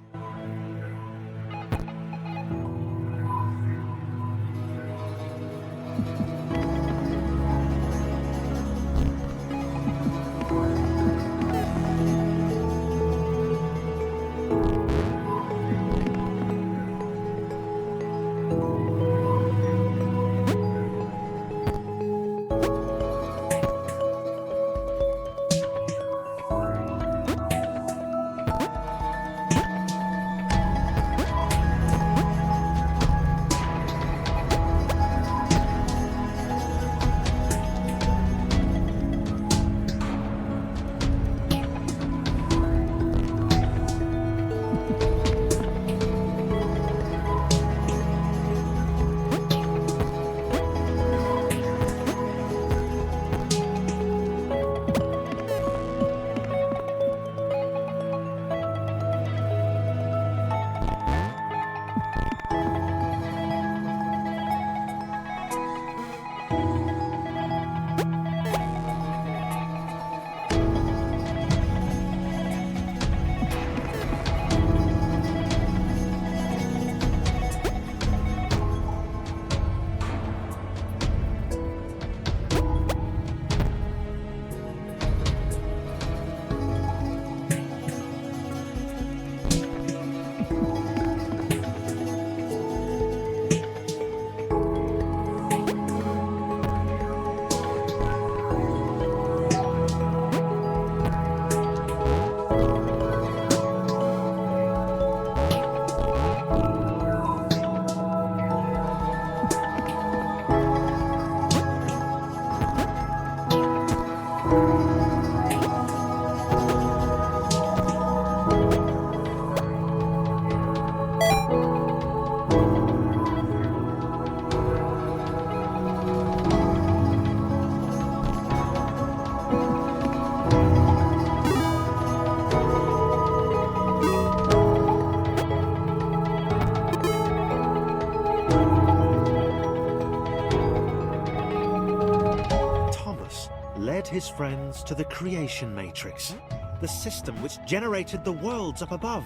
Led his friends to the creation matrix, the system which generated the worlds up above.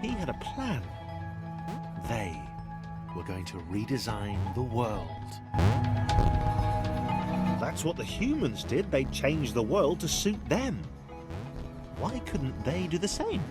He had a plan. They were going to redesign the world. That's what the humans did. They changed the world to suit them. Why couldn't they do the same?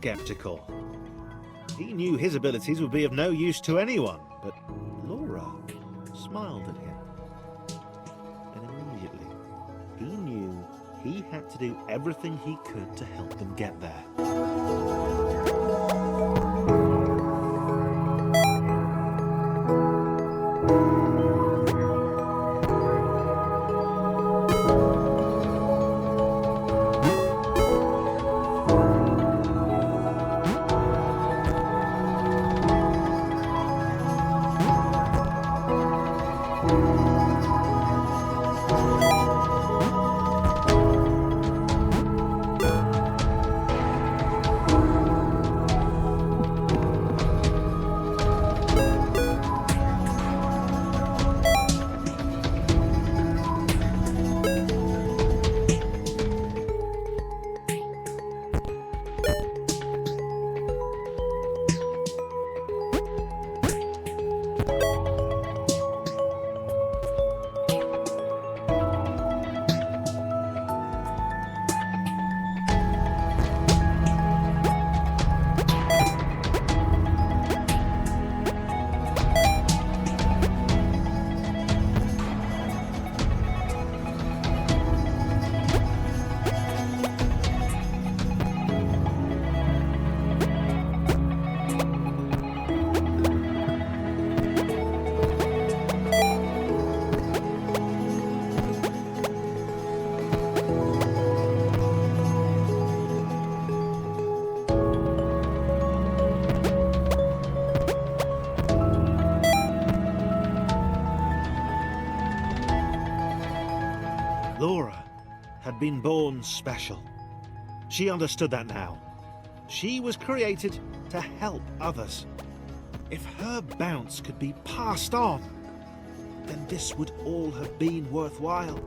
sceptical. He knew his abilities would be of no use to anyone, but Laura smiled at him. And immediately, he knew he had to do everything he could to help them get there. Laura had been born special. She understood that now. She was created to help others. If her bounce could be passed on, then this would all have been worthwhile.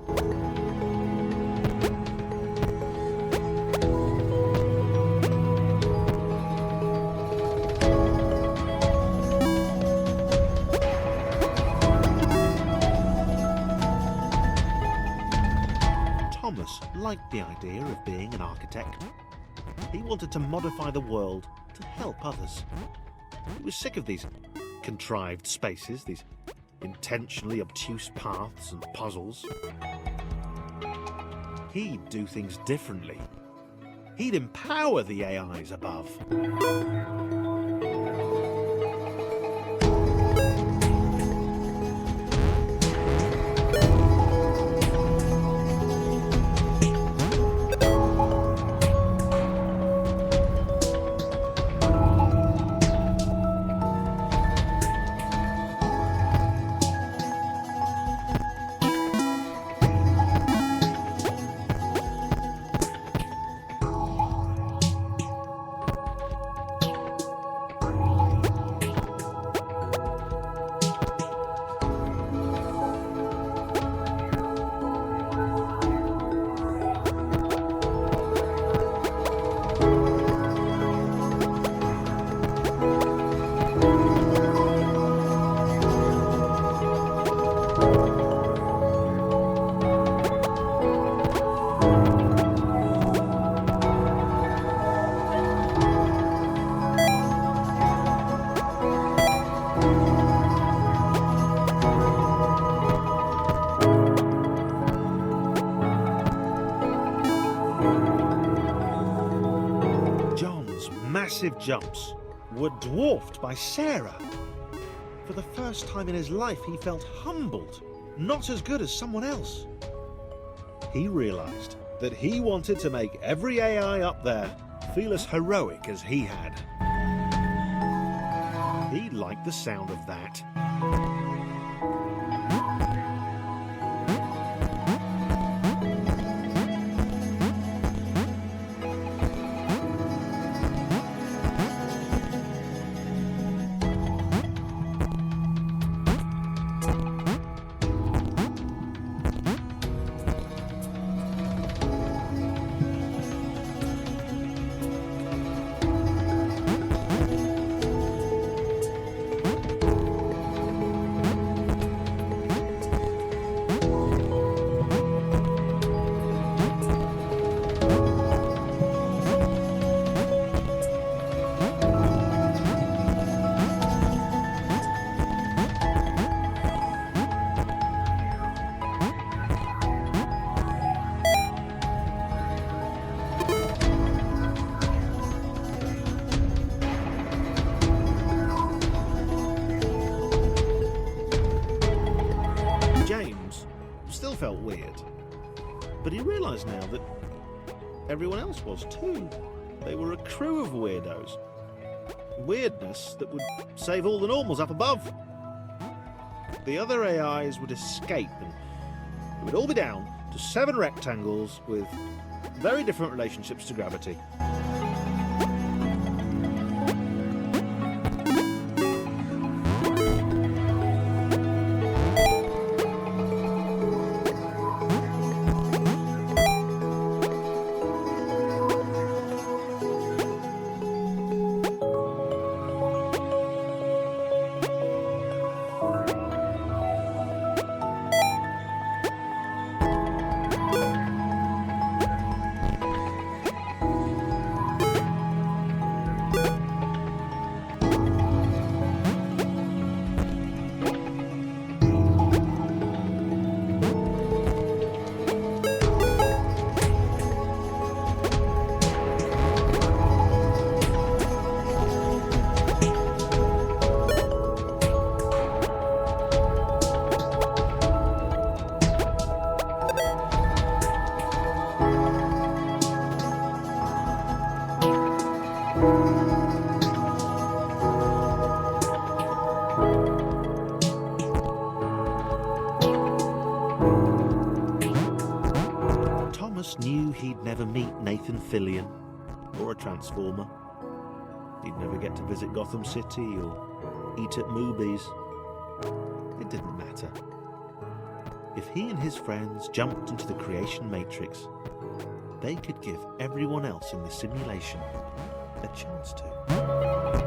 Thomas liked the idea of being an architect. He wanted to modify the world to help others. He was sick of these contrived spaces, these intentionally obtuse paths and puzzles. He'd do things differently. He'd empower the AIs above. Massive jumps were dwarfed by Sarah. For the first time in his life, he felt humbled, not as good as someone else. He realized that he wanted to make every AI up there feel as heroic as he had. He liked the sound of that. names still felt weird. But he realised now that everyone else was too. They were a crew of weirdos. Weirdness that would save all the normals up above. The other AIs would escape and it would all be down to 7 rectangles with very different relationships to gravity. Thomas knew he'd never meet Nathan Fillion or a Transformer. He'd never get to visit Gotham City or eat at Moobies. It didn't matter. If he and his friends jumped into the creation matrix, they could give everyone else in the simulation a chance to.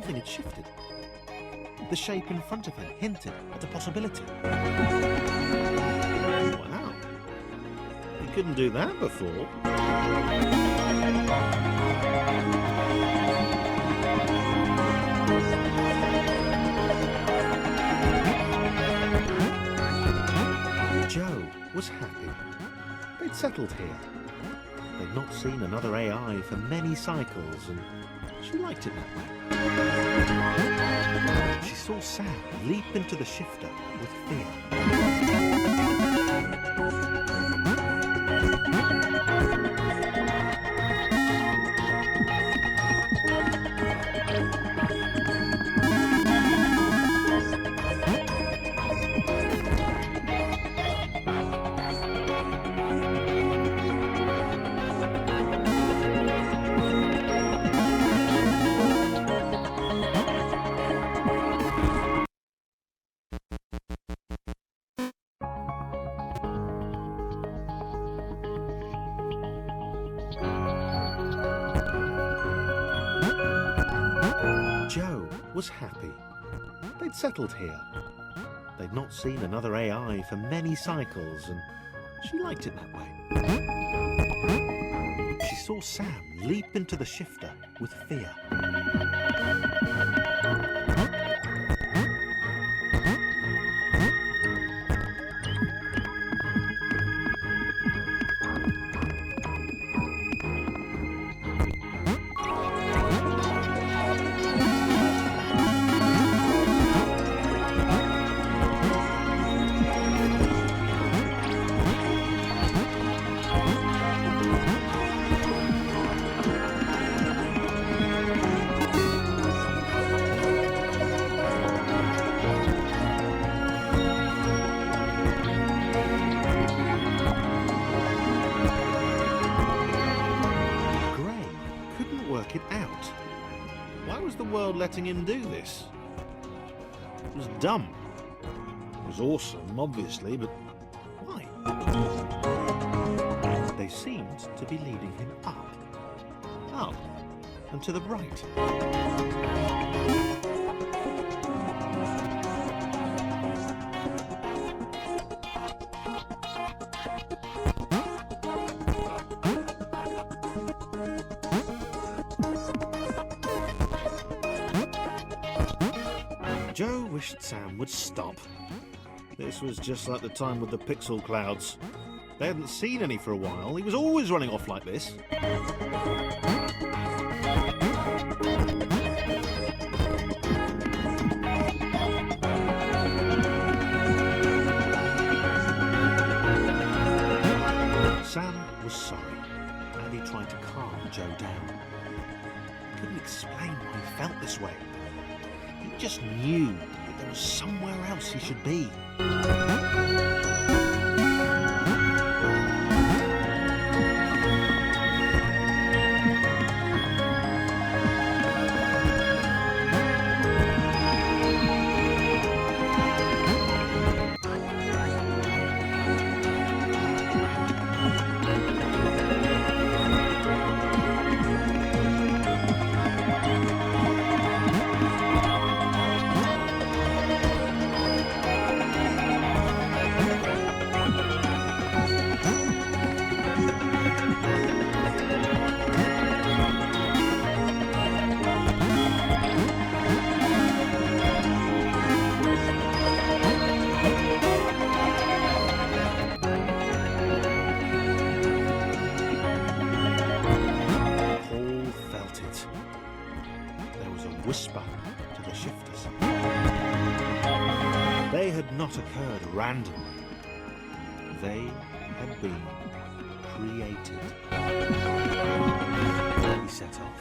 something had shifted. The shape in front of him hinted at a possibility. Wow. He couldn't do that before. Joe was happy. They'd settled here. They'd not seen another AI for many cycles, and she liked it that way. She saw Sam leap into the shifter with fear. Joe was happy. They'd settled here. They'd not seen another AI for many cycles, and she liked it that way. She saw Sam leap into the shifter with fear. Work it out. Why was the world letting him do this? It was dumb. It was awesome, obviously, but why? They seemed to be leading him up, and to the right. Joe wished Sam would stop. This was just like the time with the pixel clouds. They hadn't seen any for a while. He was always running off like this. Sam was sorry, and he tried to calm Joe down. He couldn't explain why he felt this way. He just knew that there was somewhere else he should be. Whisper to the shifters. They had not occurred randomly. They had been created. He set off.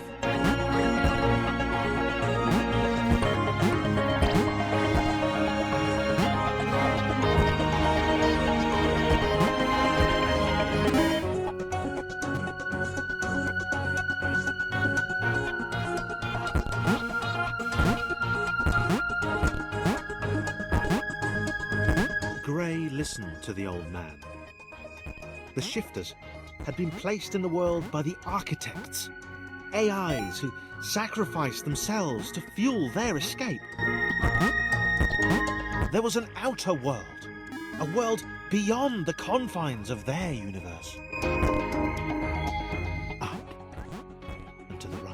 Gray listened to the old man. The shifters had been placed in the world by the architects. AIs who sacrificed themselves to fuel their escape. There was an outer world, a world beyond the confines of their universe. Up and to the right.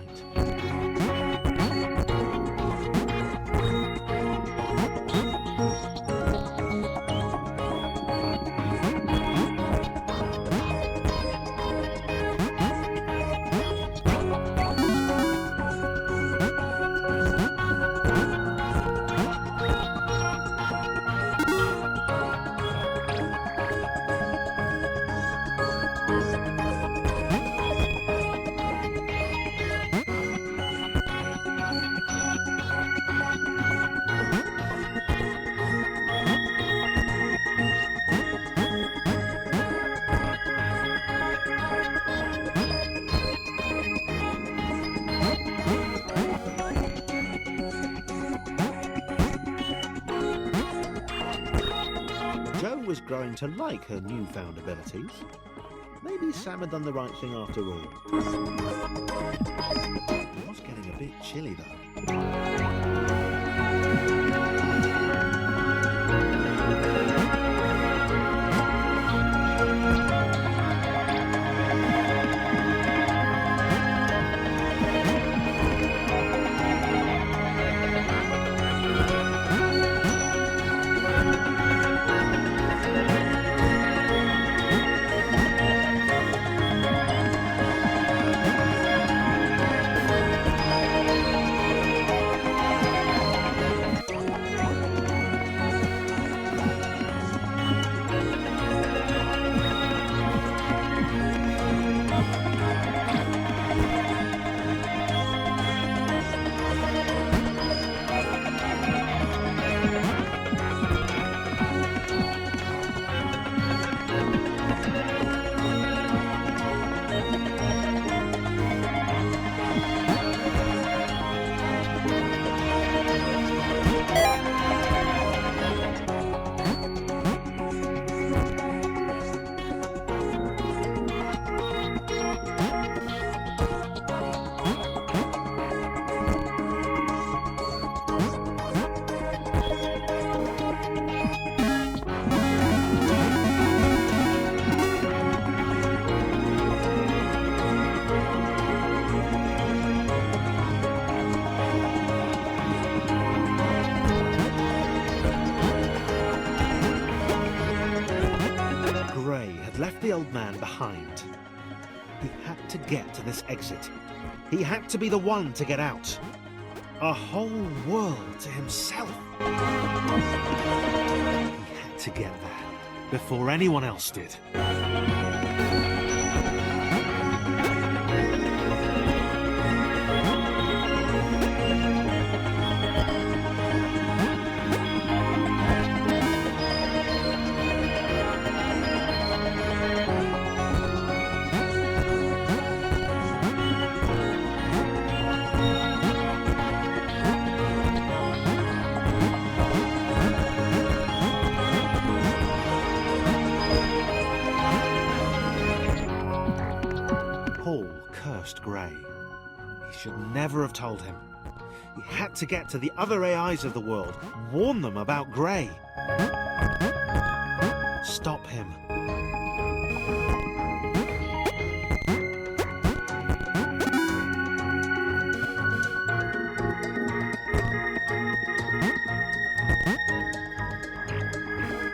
Jo was growing to like her newfound abilities. Maybe Sam had done the right thing after all. It was getting a bit chilly though. Left the old man behind. He had to get to this exit. He had to be the one to get out. A whole world to himself. He had to get there before anyone else did. Cursed Grey. He should never have told him. He had to get to the other AIs of the world, warn them about Grey. Stop him.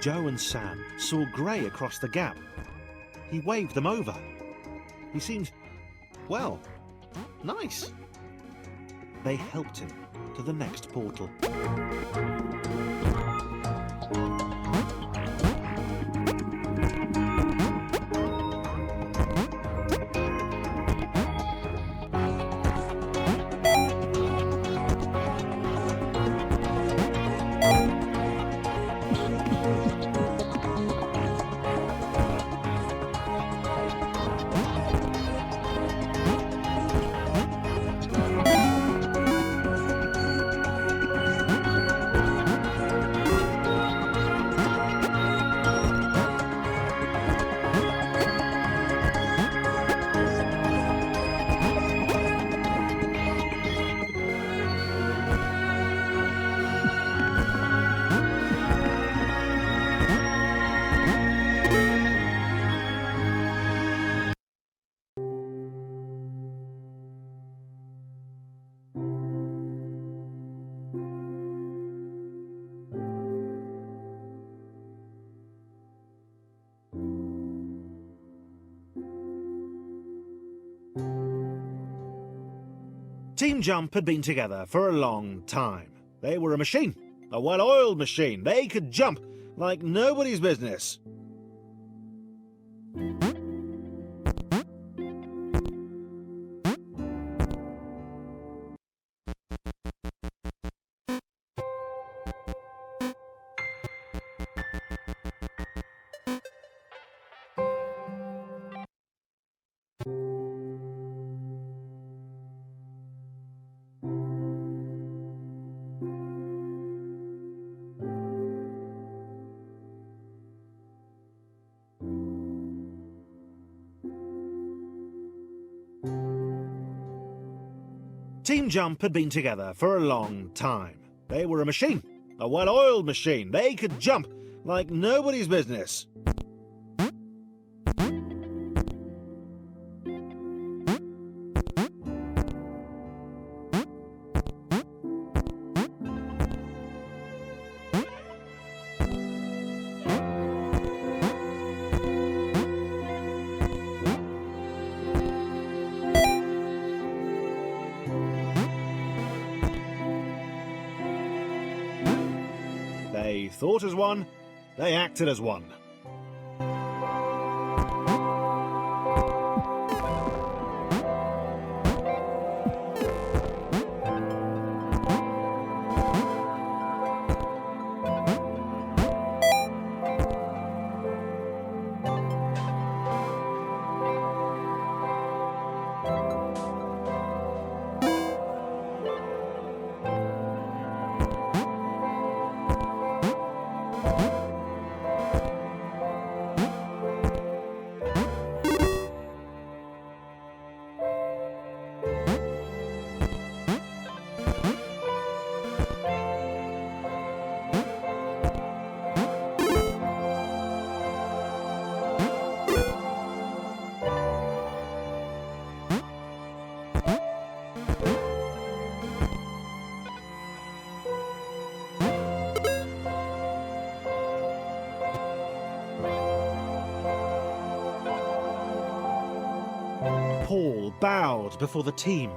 Jo and Sam saw Grey across the gap. He waved them over. He seemed, well, nice. They helped him to the next portal. Team Jump had been together for a long time. They were a machine, a well-oiled machine. They could jump like nobody's business. Team Jump had been together for a long time. They were a machine, a well-oiled machine. They could jump like nobody's business. They thought as one, they acted as one. Paul bowed before the team.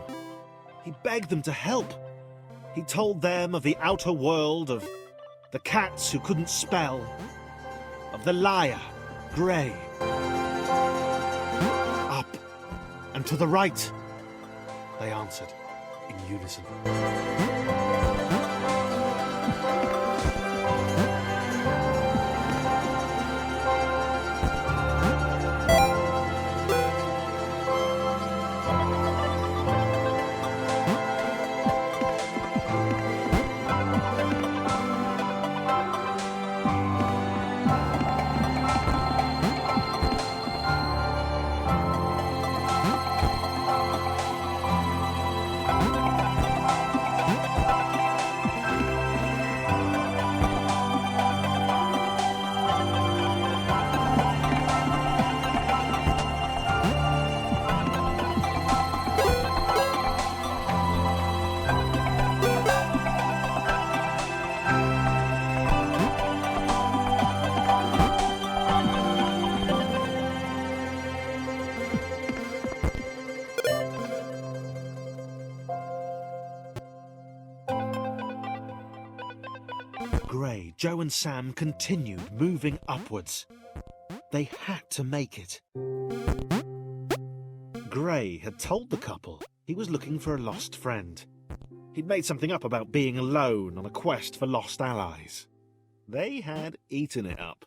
He begged them to help. He told them of the outer world, of the cats who couldn't spell, of the liar, Grey. Up and to the right, they answered in unison. Grey, Joe and Sam continued moving upwards. They had to make it. Grey had told the couple he was looking for a lost friend. He'd made something up about being alone on a quest for lost allies. They had eaten it up.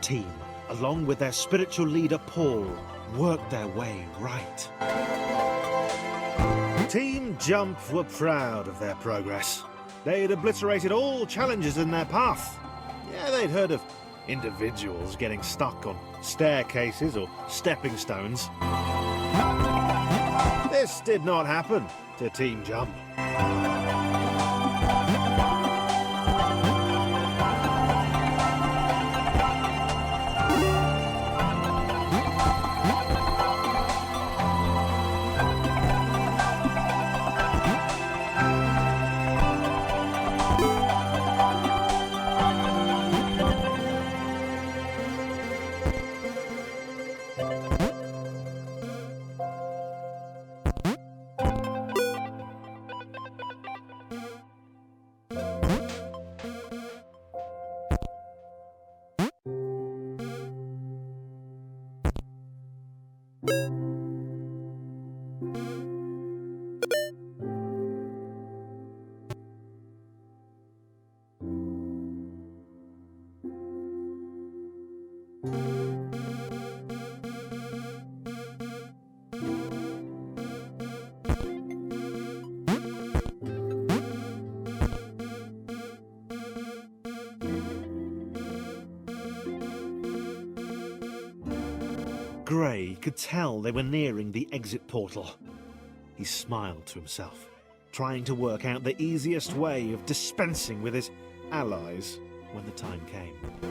team, along with their spiritual leader Paul, worked their way right. Team Jump were proud of their progress. They'd obliterated all challenges in their path. Yeah, they'd heard of individuals getting stuck on staircases or stepping stones. This did not happen to Team Jump. Gray could tell they were nearing the exit portal. He smiled to himself, trying to work out the easiest way of dispensing with his allies when the time came.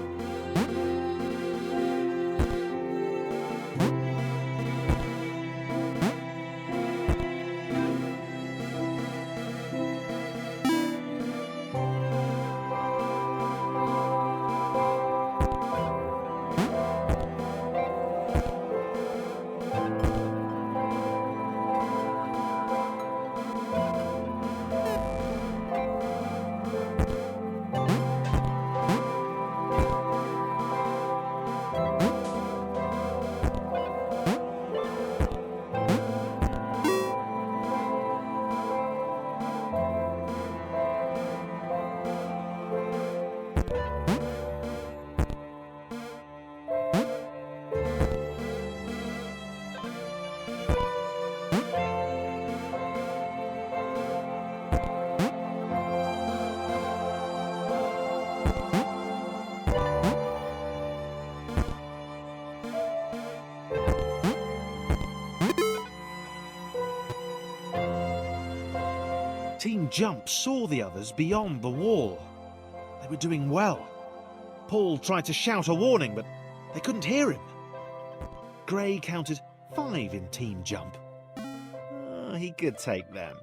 Team Jump saw the others beyond the wall. They were doing well. Paul tried to shout a warning, but they couldn't hear him. Gray counted 5 in Team Jump. He could take them.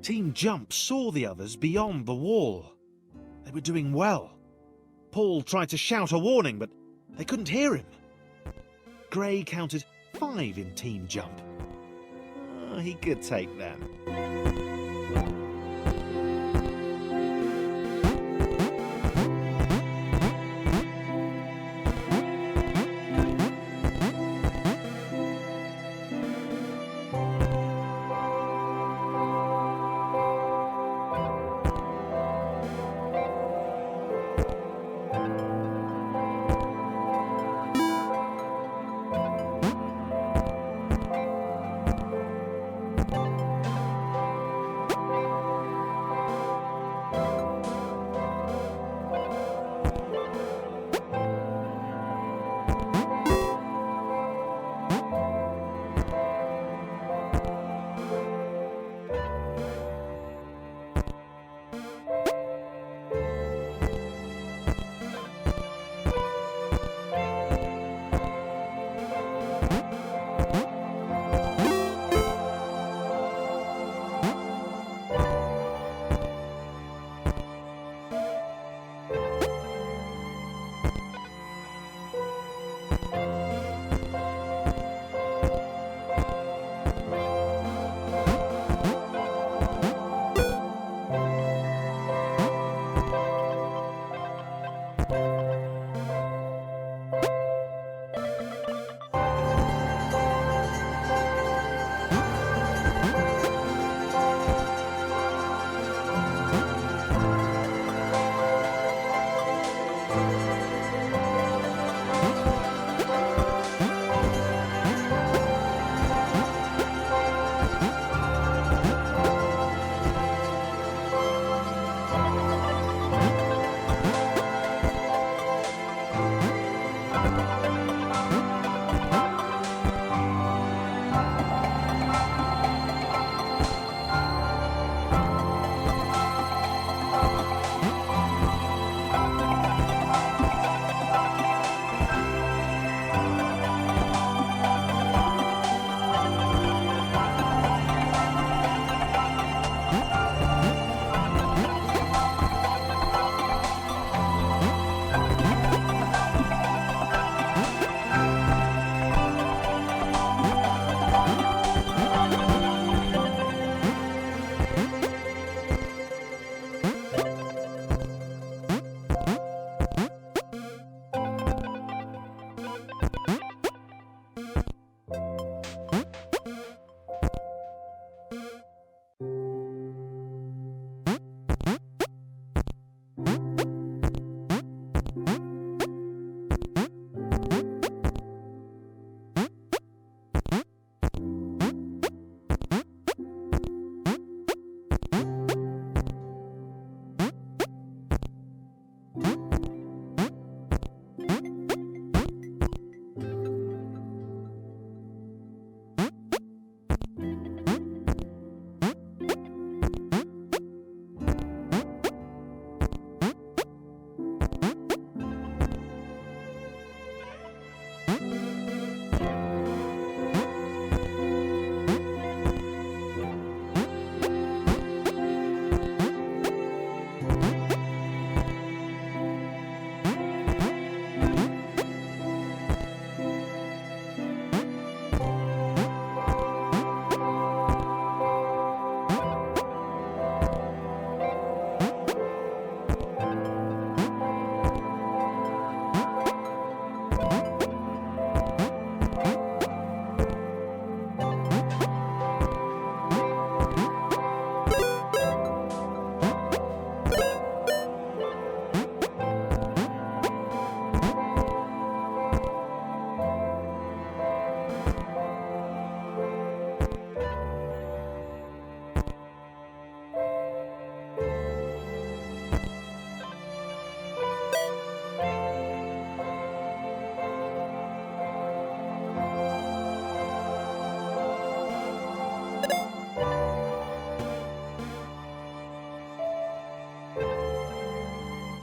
Team Jump saw the others beyond the wall. They were doing well. Paul tried to shout a warning, but they couldn't hear him. Gray counted 5 in Team Jump. He could take them.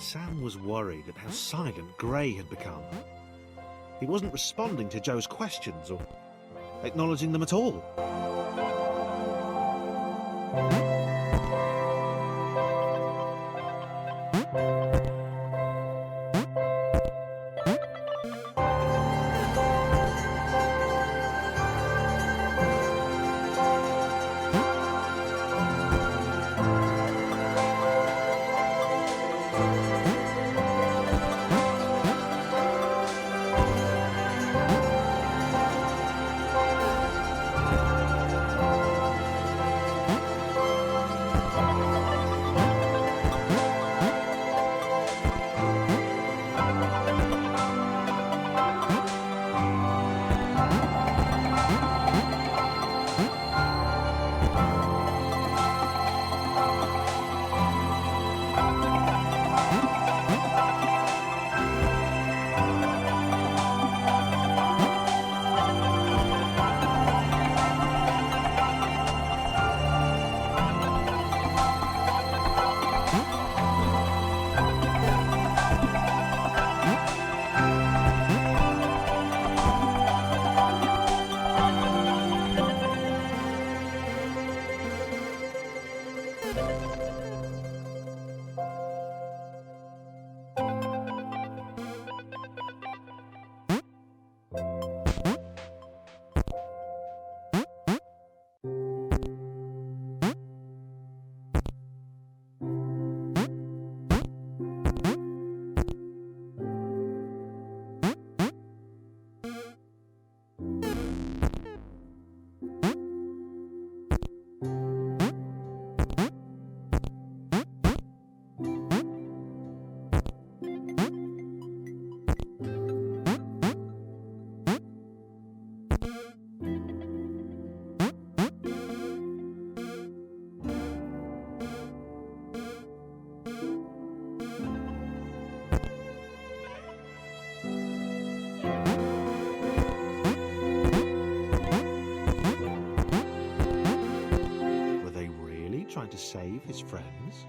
Sam was worried at how silent Gray had become. He wasn't responding to Joe's questions or acknowledging them at all. trying to save his friends.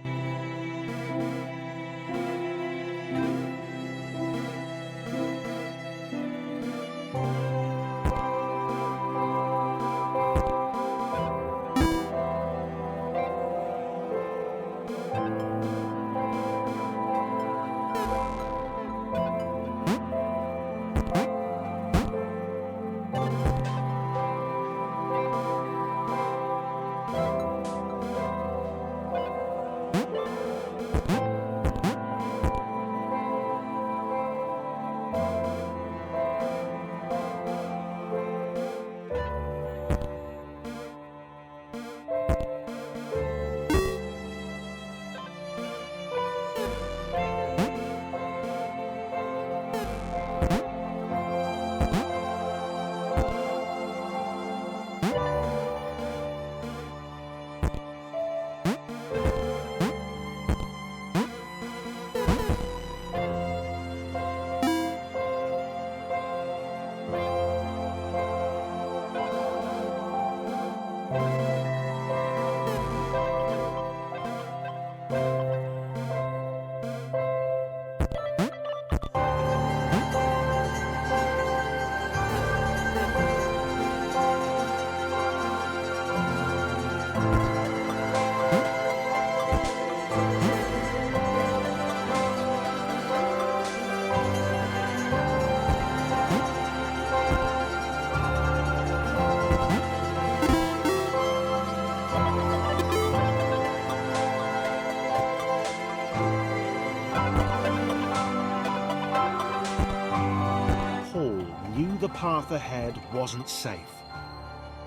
The path ahead wasn't safe.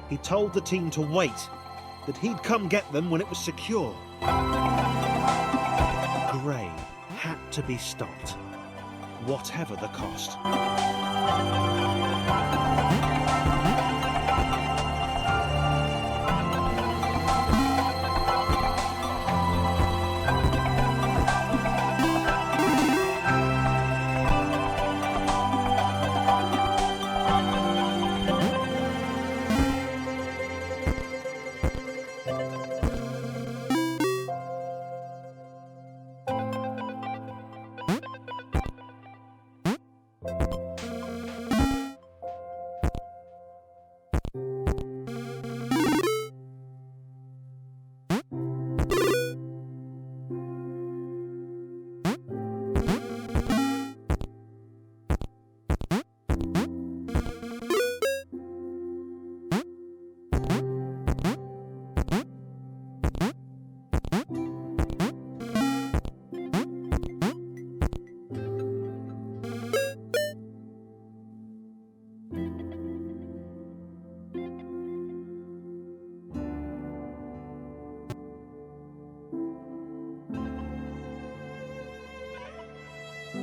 He told the team to wait, that he'd come get them when it was secure. Gray had to be stopped, whatever the cost.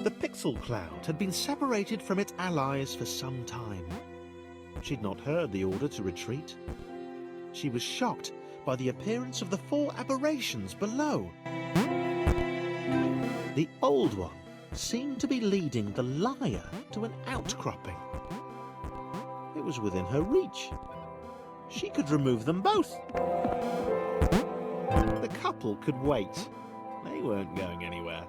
The pixel cloud had been separated from its allies for some time. She'd not heard the order to retreat. She was shocked by the appearance of the 4 aberrations below. The old one seemed to be leading the liar to an outcropping. It was within her reach. She could remove them both. The couple could wait. They weren't going anywhere.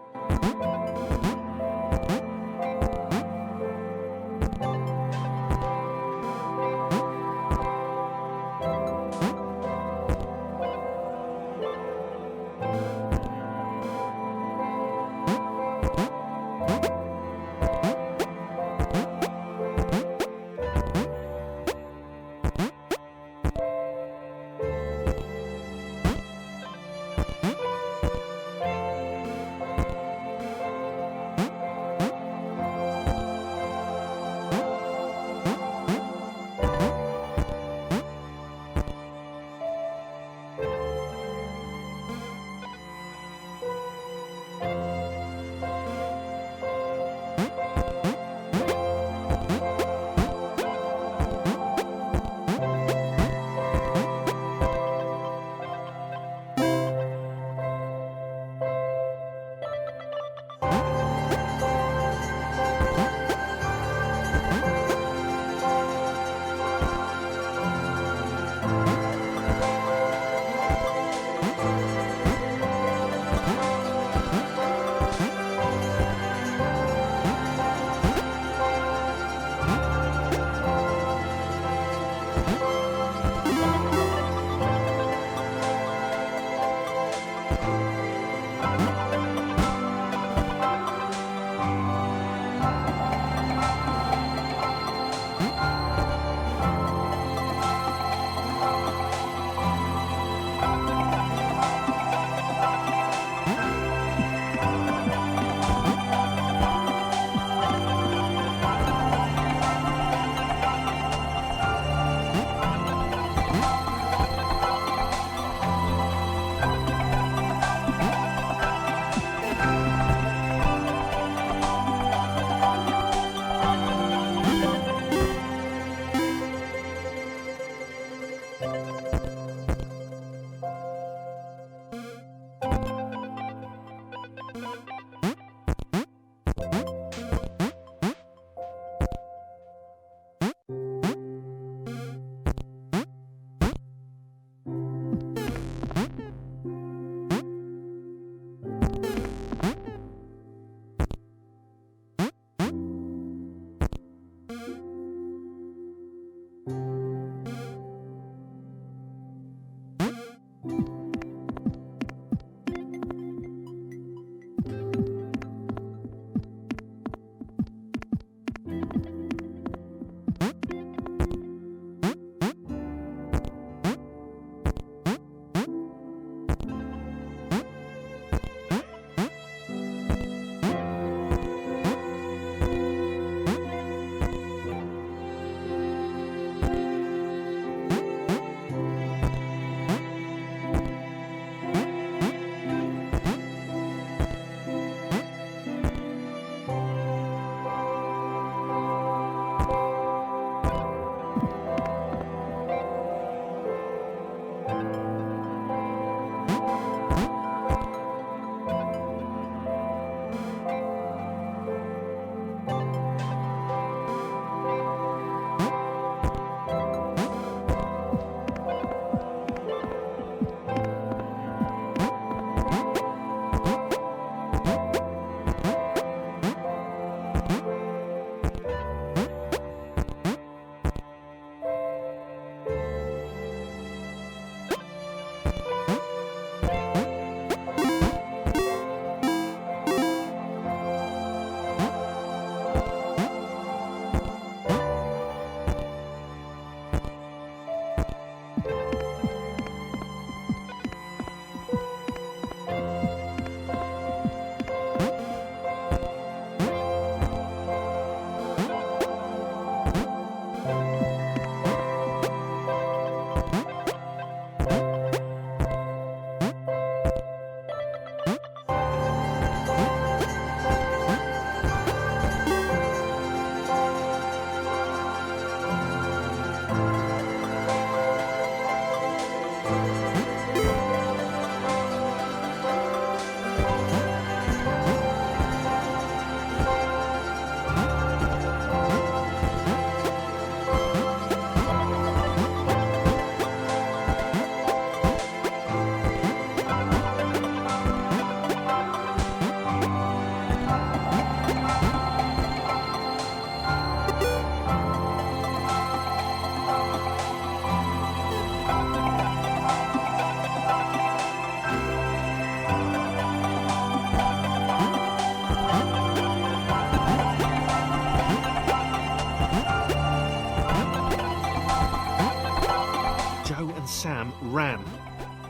Sam ran.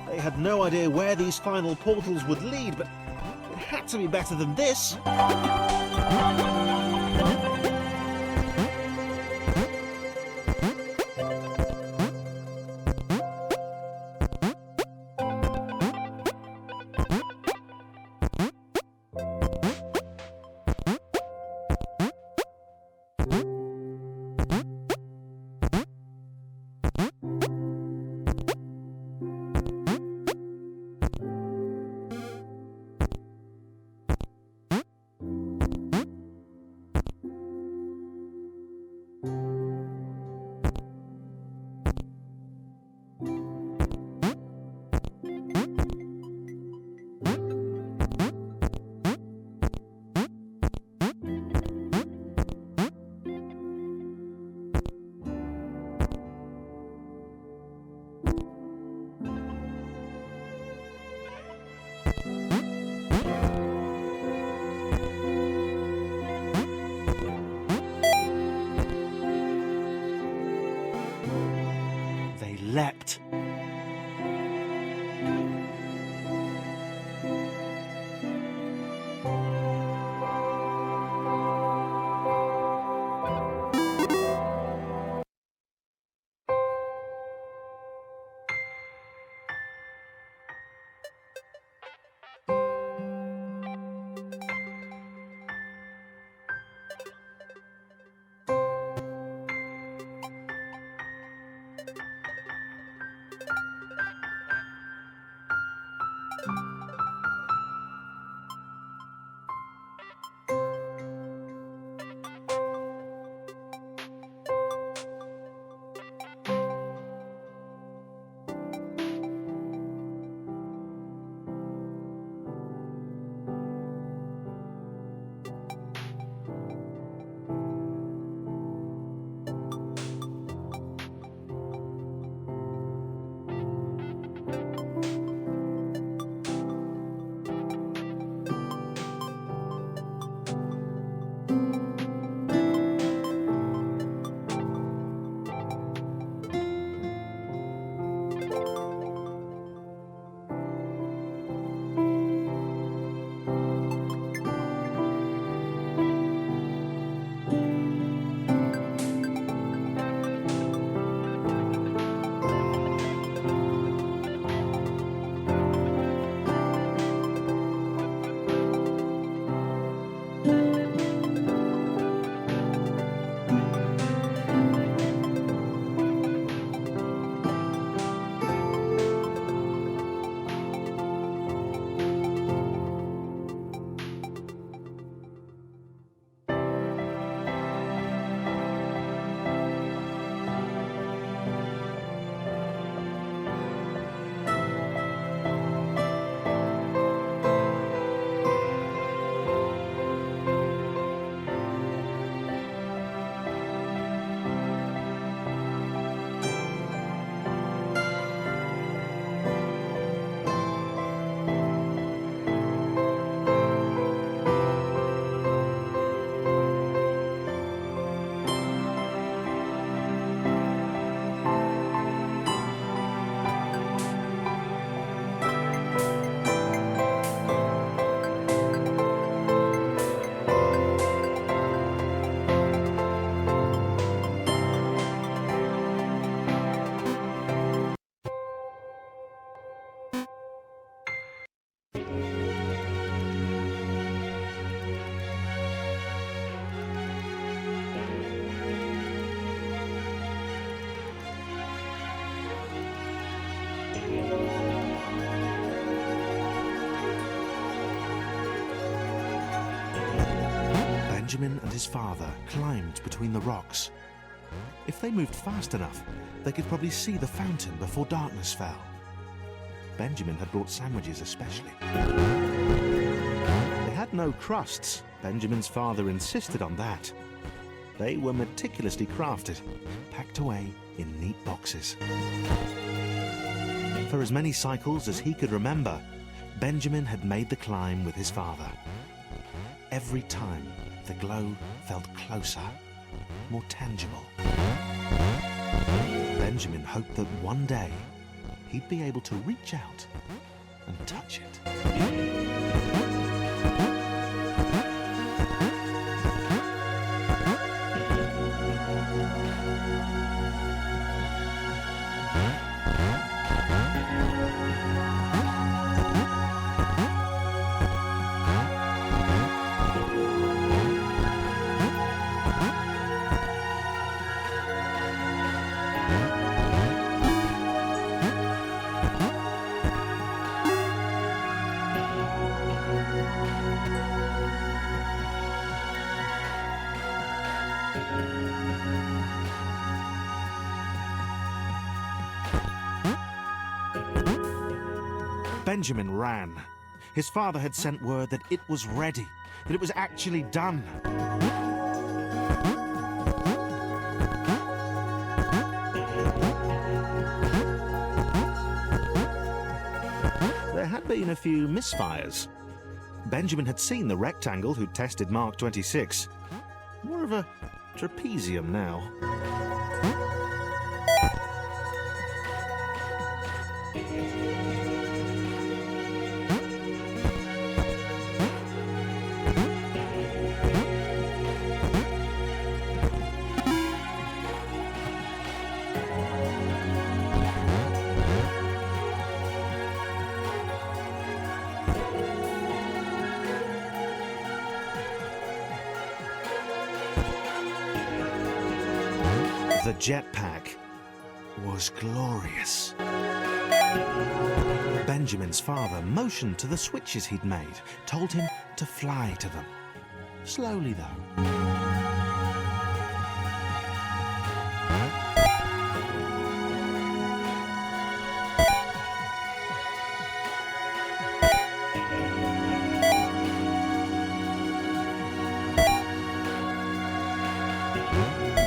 They had no idea where these final portals would lead, but it had to be better than this. Benjamin and his father climbed between the rocks. If they moved fast enough, they could probably see the fountain before darkness fell. Benjamin had brought sandwiches especially. They had no crusts. Benjamin's father insisted on that. They were meticulously crafted, packed away in neat boxes. For as many cycles as he could remember, Benjamin had made the climb with his father. Every time, the glow felt closer, more tangible. Benjamin hoped that one day he'd be able to reach out and touch it. Benjamin ran. His father had sent word that it was ready, that it was actually done. There had been a few misfires. Benjamin had seen the rectangle who tested Mark 26. More of a trapezium now. The jetpack was glorious. Benjamin's father motioned to the switches he'd made, told him to fly to them. Slowly, though.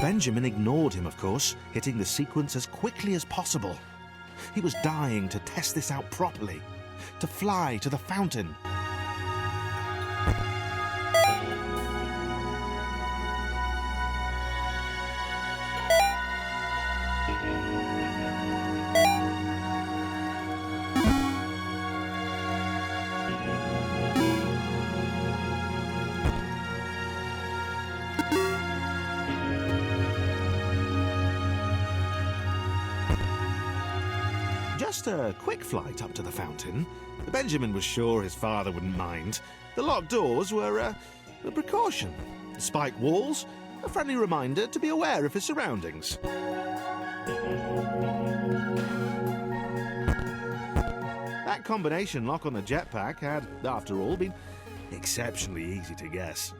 Benjamin ignored him, of course, hitting the sequence as quickly as possible. He was dying to test this out properly, to fly to the fountain. Just a quick flight up to the fountain. Benjamin was sure his father wouldn't mind. The locked doors were a precaution. The spiked walls, a friendly reminder to be aware of his surroundings. That combination lock on the jetpack had, after all, been exceptionally easy to guess.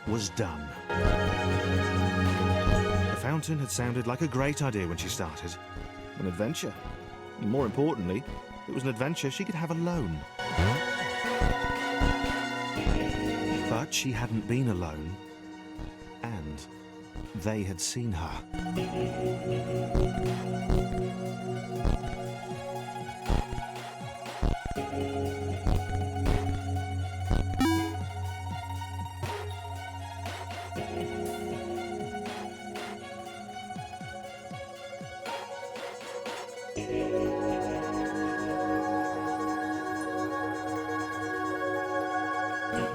was done. The fountain had sounded like a great idea when she started. An adventure. And more importantly, it was an adventure she could have alone. But she hadn't been alone. And they had seen her.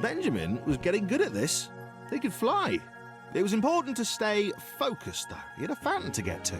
Benjamin was getting good at this. He could fly. It was important to stay focused, though. He had a fountain to get to.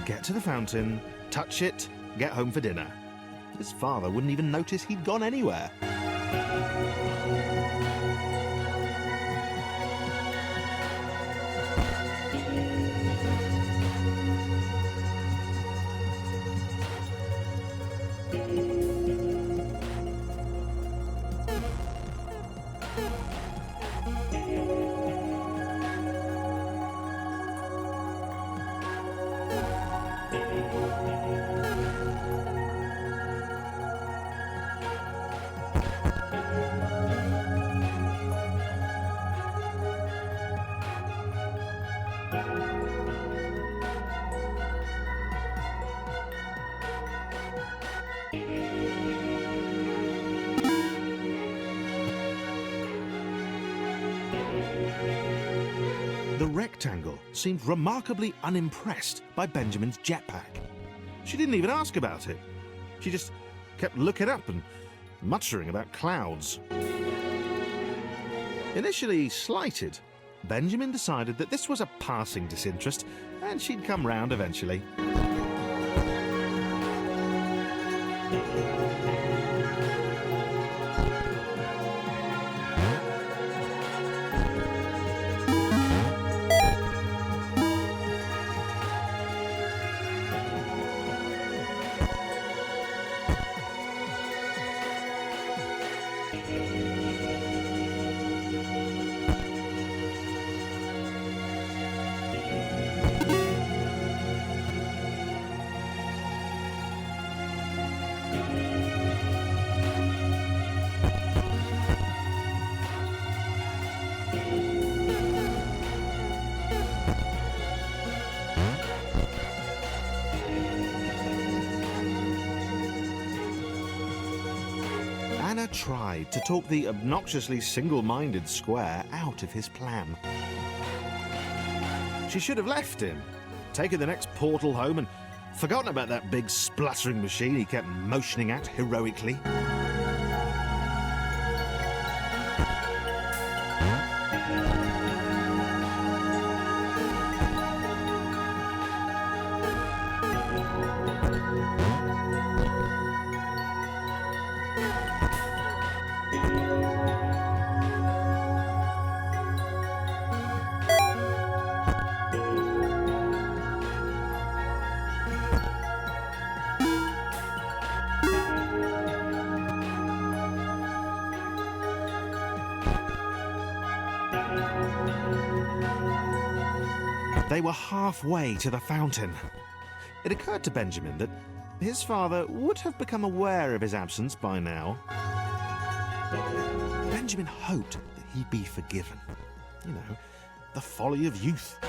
Get to the fountain, touch it, get home for dinner. His father wouldn't even notice he'd gone anywhere. The rectangle seemed remarkably unimpressed by Benjamin's jetpack. She didn't even ask about it. She just kept looking up and muttering about clouds. Initially slighted, Benjamin decided that this was a passing disinterest and she'd come round eventually. Anna tried to talk the obnoxiously single-minded Square out of his plan. She should have left him, taken the next portal home and forgotten about that big spluttering machine he kept motioning at heroically. They were halfway to the fountain. It occurred to Benjamin that his father would have become aware of his absence by now. Benjamin hoped that he'd be forgiven. You know, the folly of youth.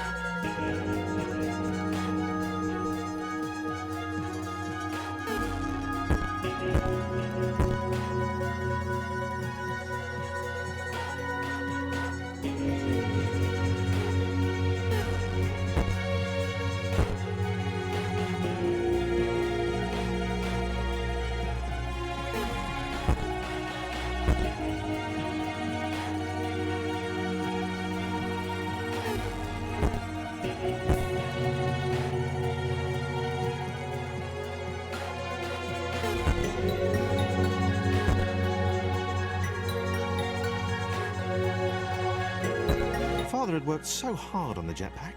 Father had worked so hard on the jetpack.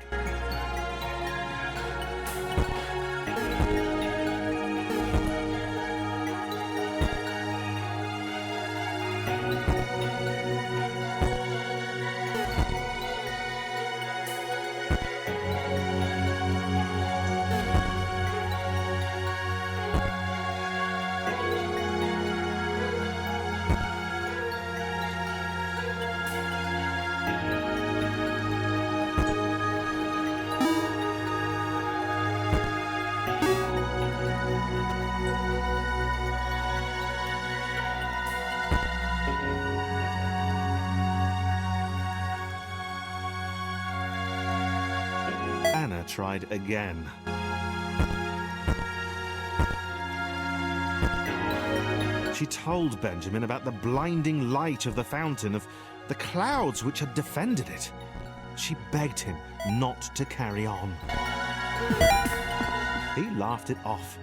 Anna tried again. She told Benjamin about the blinding light of the fountain, of the clouds which had defended it. She begged him not to carry on. He laughed it off.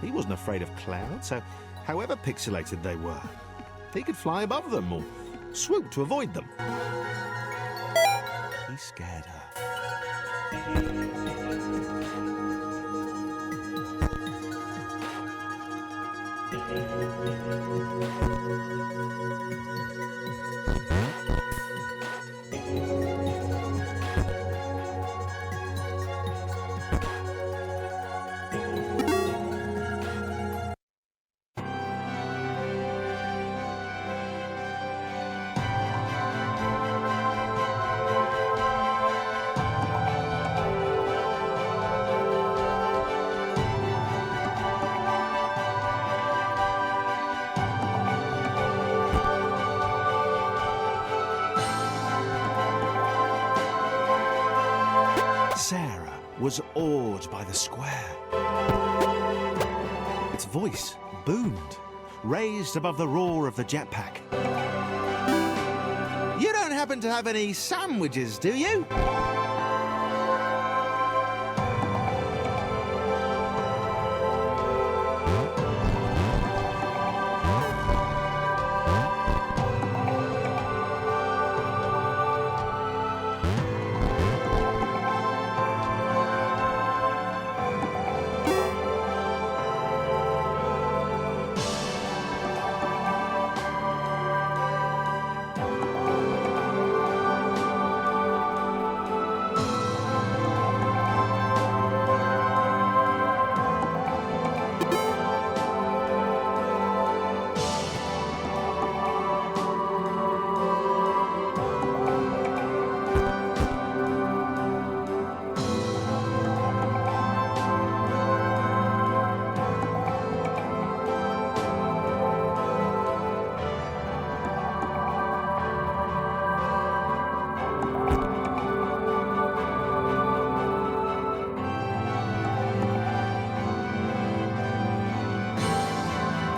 He wasn't afraid of clouds, so however pixelated they were, he could fly above them or swoop to avoid them. He scared her. Sarah was awed by the square. Its voice boomed, raised above the roar of the jetpack. You don't happen to have any sandwiches, do you?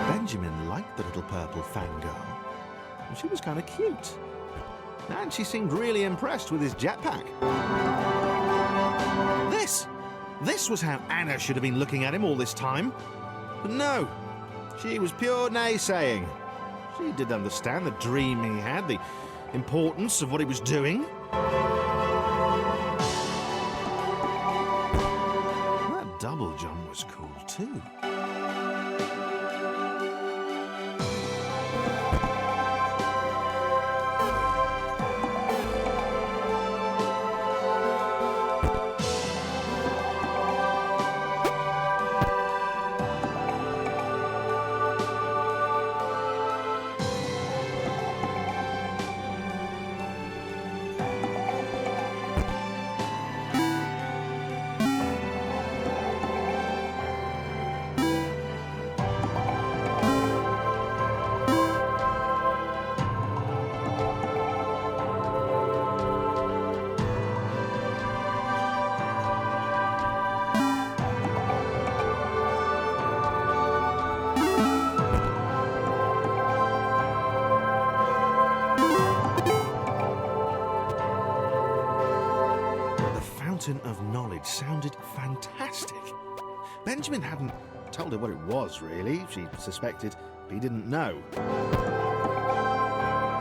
Benjamin liked the little purple fangirl. She was kind of cute. And she seemed really impressed with his jetpack. This was how Anna should have been looking at him all this time. But no, she was pure naysaying. She did understand the dream he had, the importance of what he was doing. That double jump was cool too. language sounded fantastic. Benjamin hadn't told her what it was, really. She suspected he didn't know.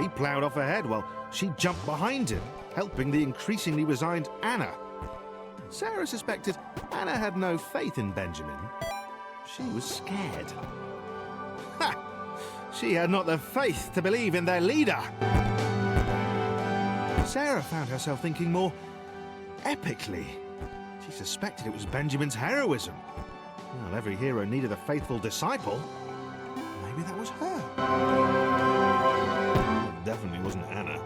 He ploughed off ahead while she jumped behind him, helping the increasingly resigned Anna. Sarah suspected Anna had no faith in Benjamin. She was scared. Ha! She had not the faith to believe in their leader. Sarah found herself thinking more epically. She suspected it was Benjamin's heroism. Well, every hero needed a faithful disciple. Maybe that was her. It definitely wasn't Anna.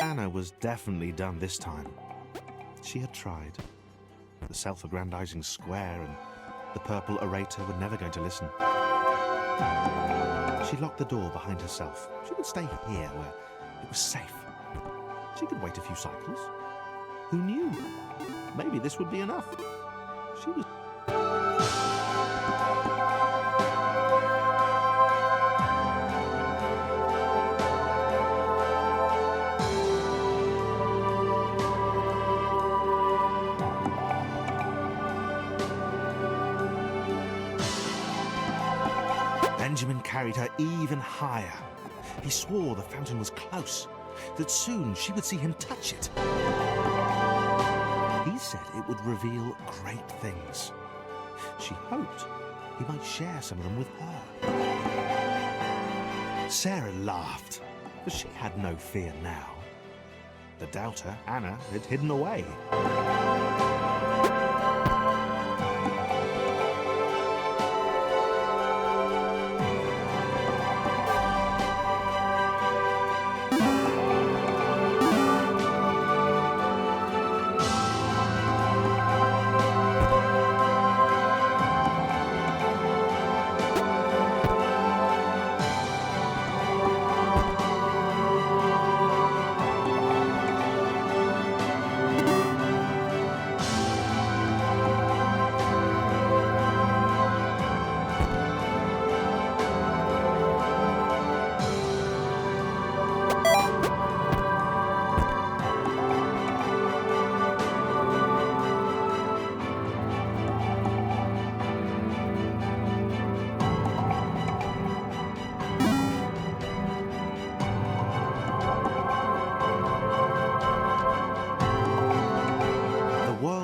Anna was definitely done this time. She had tried. The self-aggrandizing square and the purple orator were never going to listen. She locked the door behind herself. She would stay here where it was safe. She could wait a few cycles. Who knew? Maybe this would be enough. She was... Benjamin carried her even higher. He swore the fountain was close, that soon she would see him touch it. He said it would reveal great things. She hoped he might share some of them with her. Sarah laughed, but she had no fear now. The doubter, Anna, had hidden away.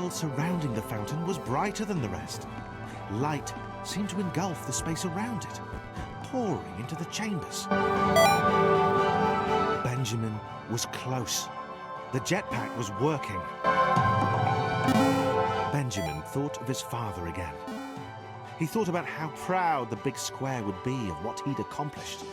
Surrounding the fountain was brighter than the rest. Light seemed to engulf the space around it, pouring into the chambers. Benjamin was close. The jetpack was working. Benjamin thought of his father again. He thought about how proud the big square would be of what he'd accomplished.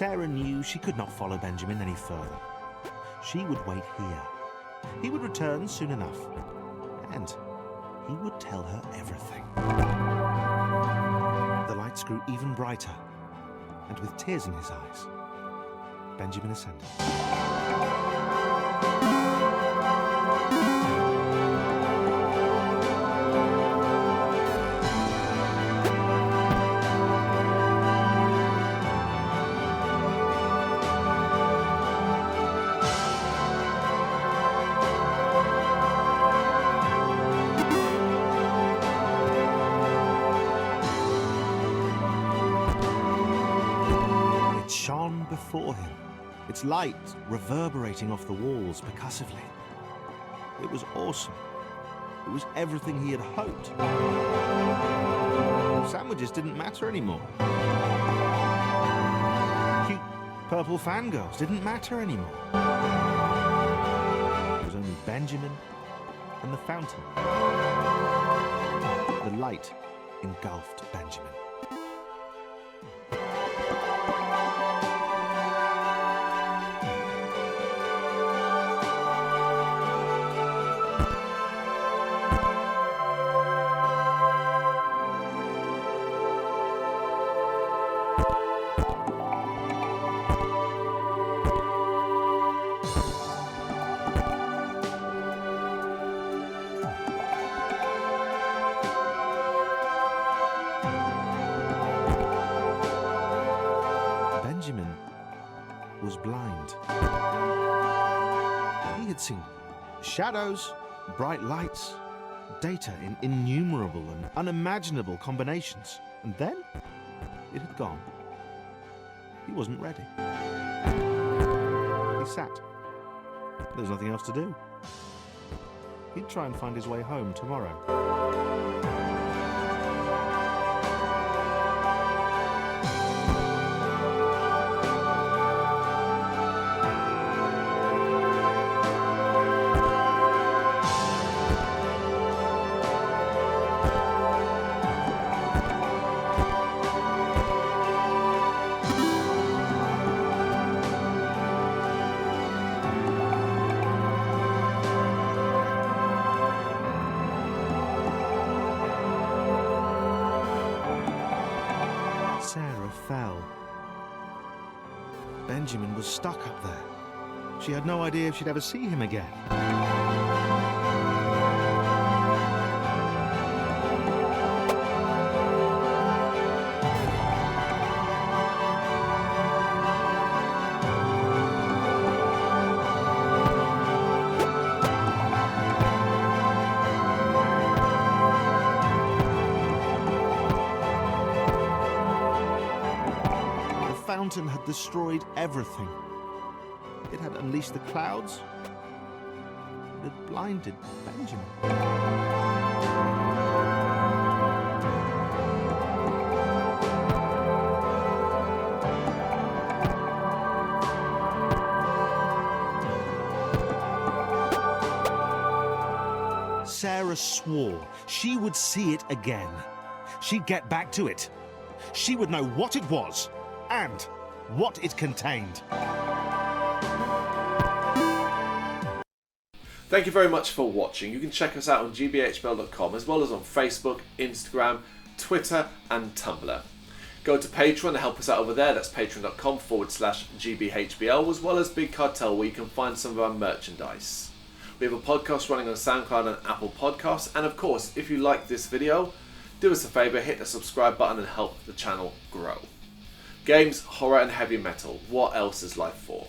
Sarah knew she could not follow Benjamin any further. She would wait here. He would return soon enough, and he would tell her everything. The lights grew even brighter, and with tears in his eyes, Benjamin ascended. Shone before him, its light reverberating off the walls percussively. It was awesome. It was everything he had hoped. Sandwiches didn't matter anymore. Cute purple fangirls didn't matter anymore. It was only Benjamin and the fountain. The light engulfed Benjamin. Benjamin was blind. He had seen shadows, bright lights, data in innumerable and unimaginable combinations, and then it had gone. He wasn't ready. He sat. There was nothing else to do. He'd try and find his way home tomorrow. Sarah fell. Benjamin was stuck up there. She had no idea if she'd ever see him again. The fountain had destroyed everything. It had unleashed the clouds. It had blinded Benjamin. Sarah swore she would see it again. She'd get back to it. She would know what it was and what it contained. Thank you very much for watching. You can check us out on gbhbl.com as well as on Facebook, Instagram, Twitter and Tumblr. Go to Patreon to help us out over there. That's patreon.com/gbhbl, as well as Big Cartel, where you can find some of our merchandise. We have a podcast running on SoundCloud and Apple Podcasts, and of course, if you like this video, do us a favour, hit the subscribe button and help the channel grow. Games, horror and heavy metal, what else is life for?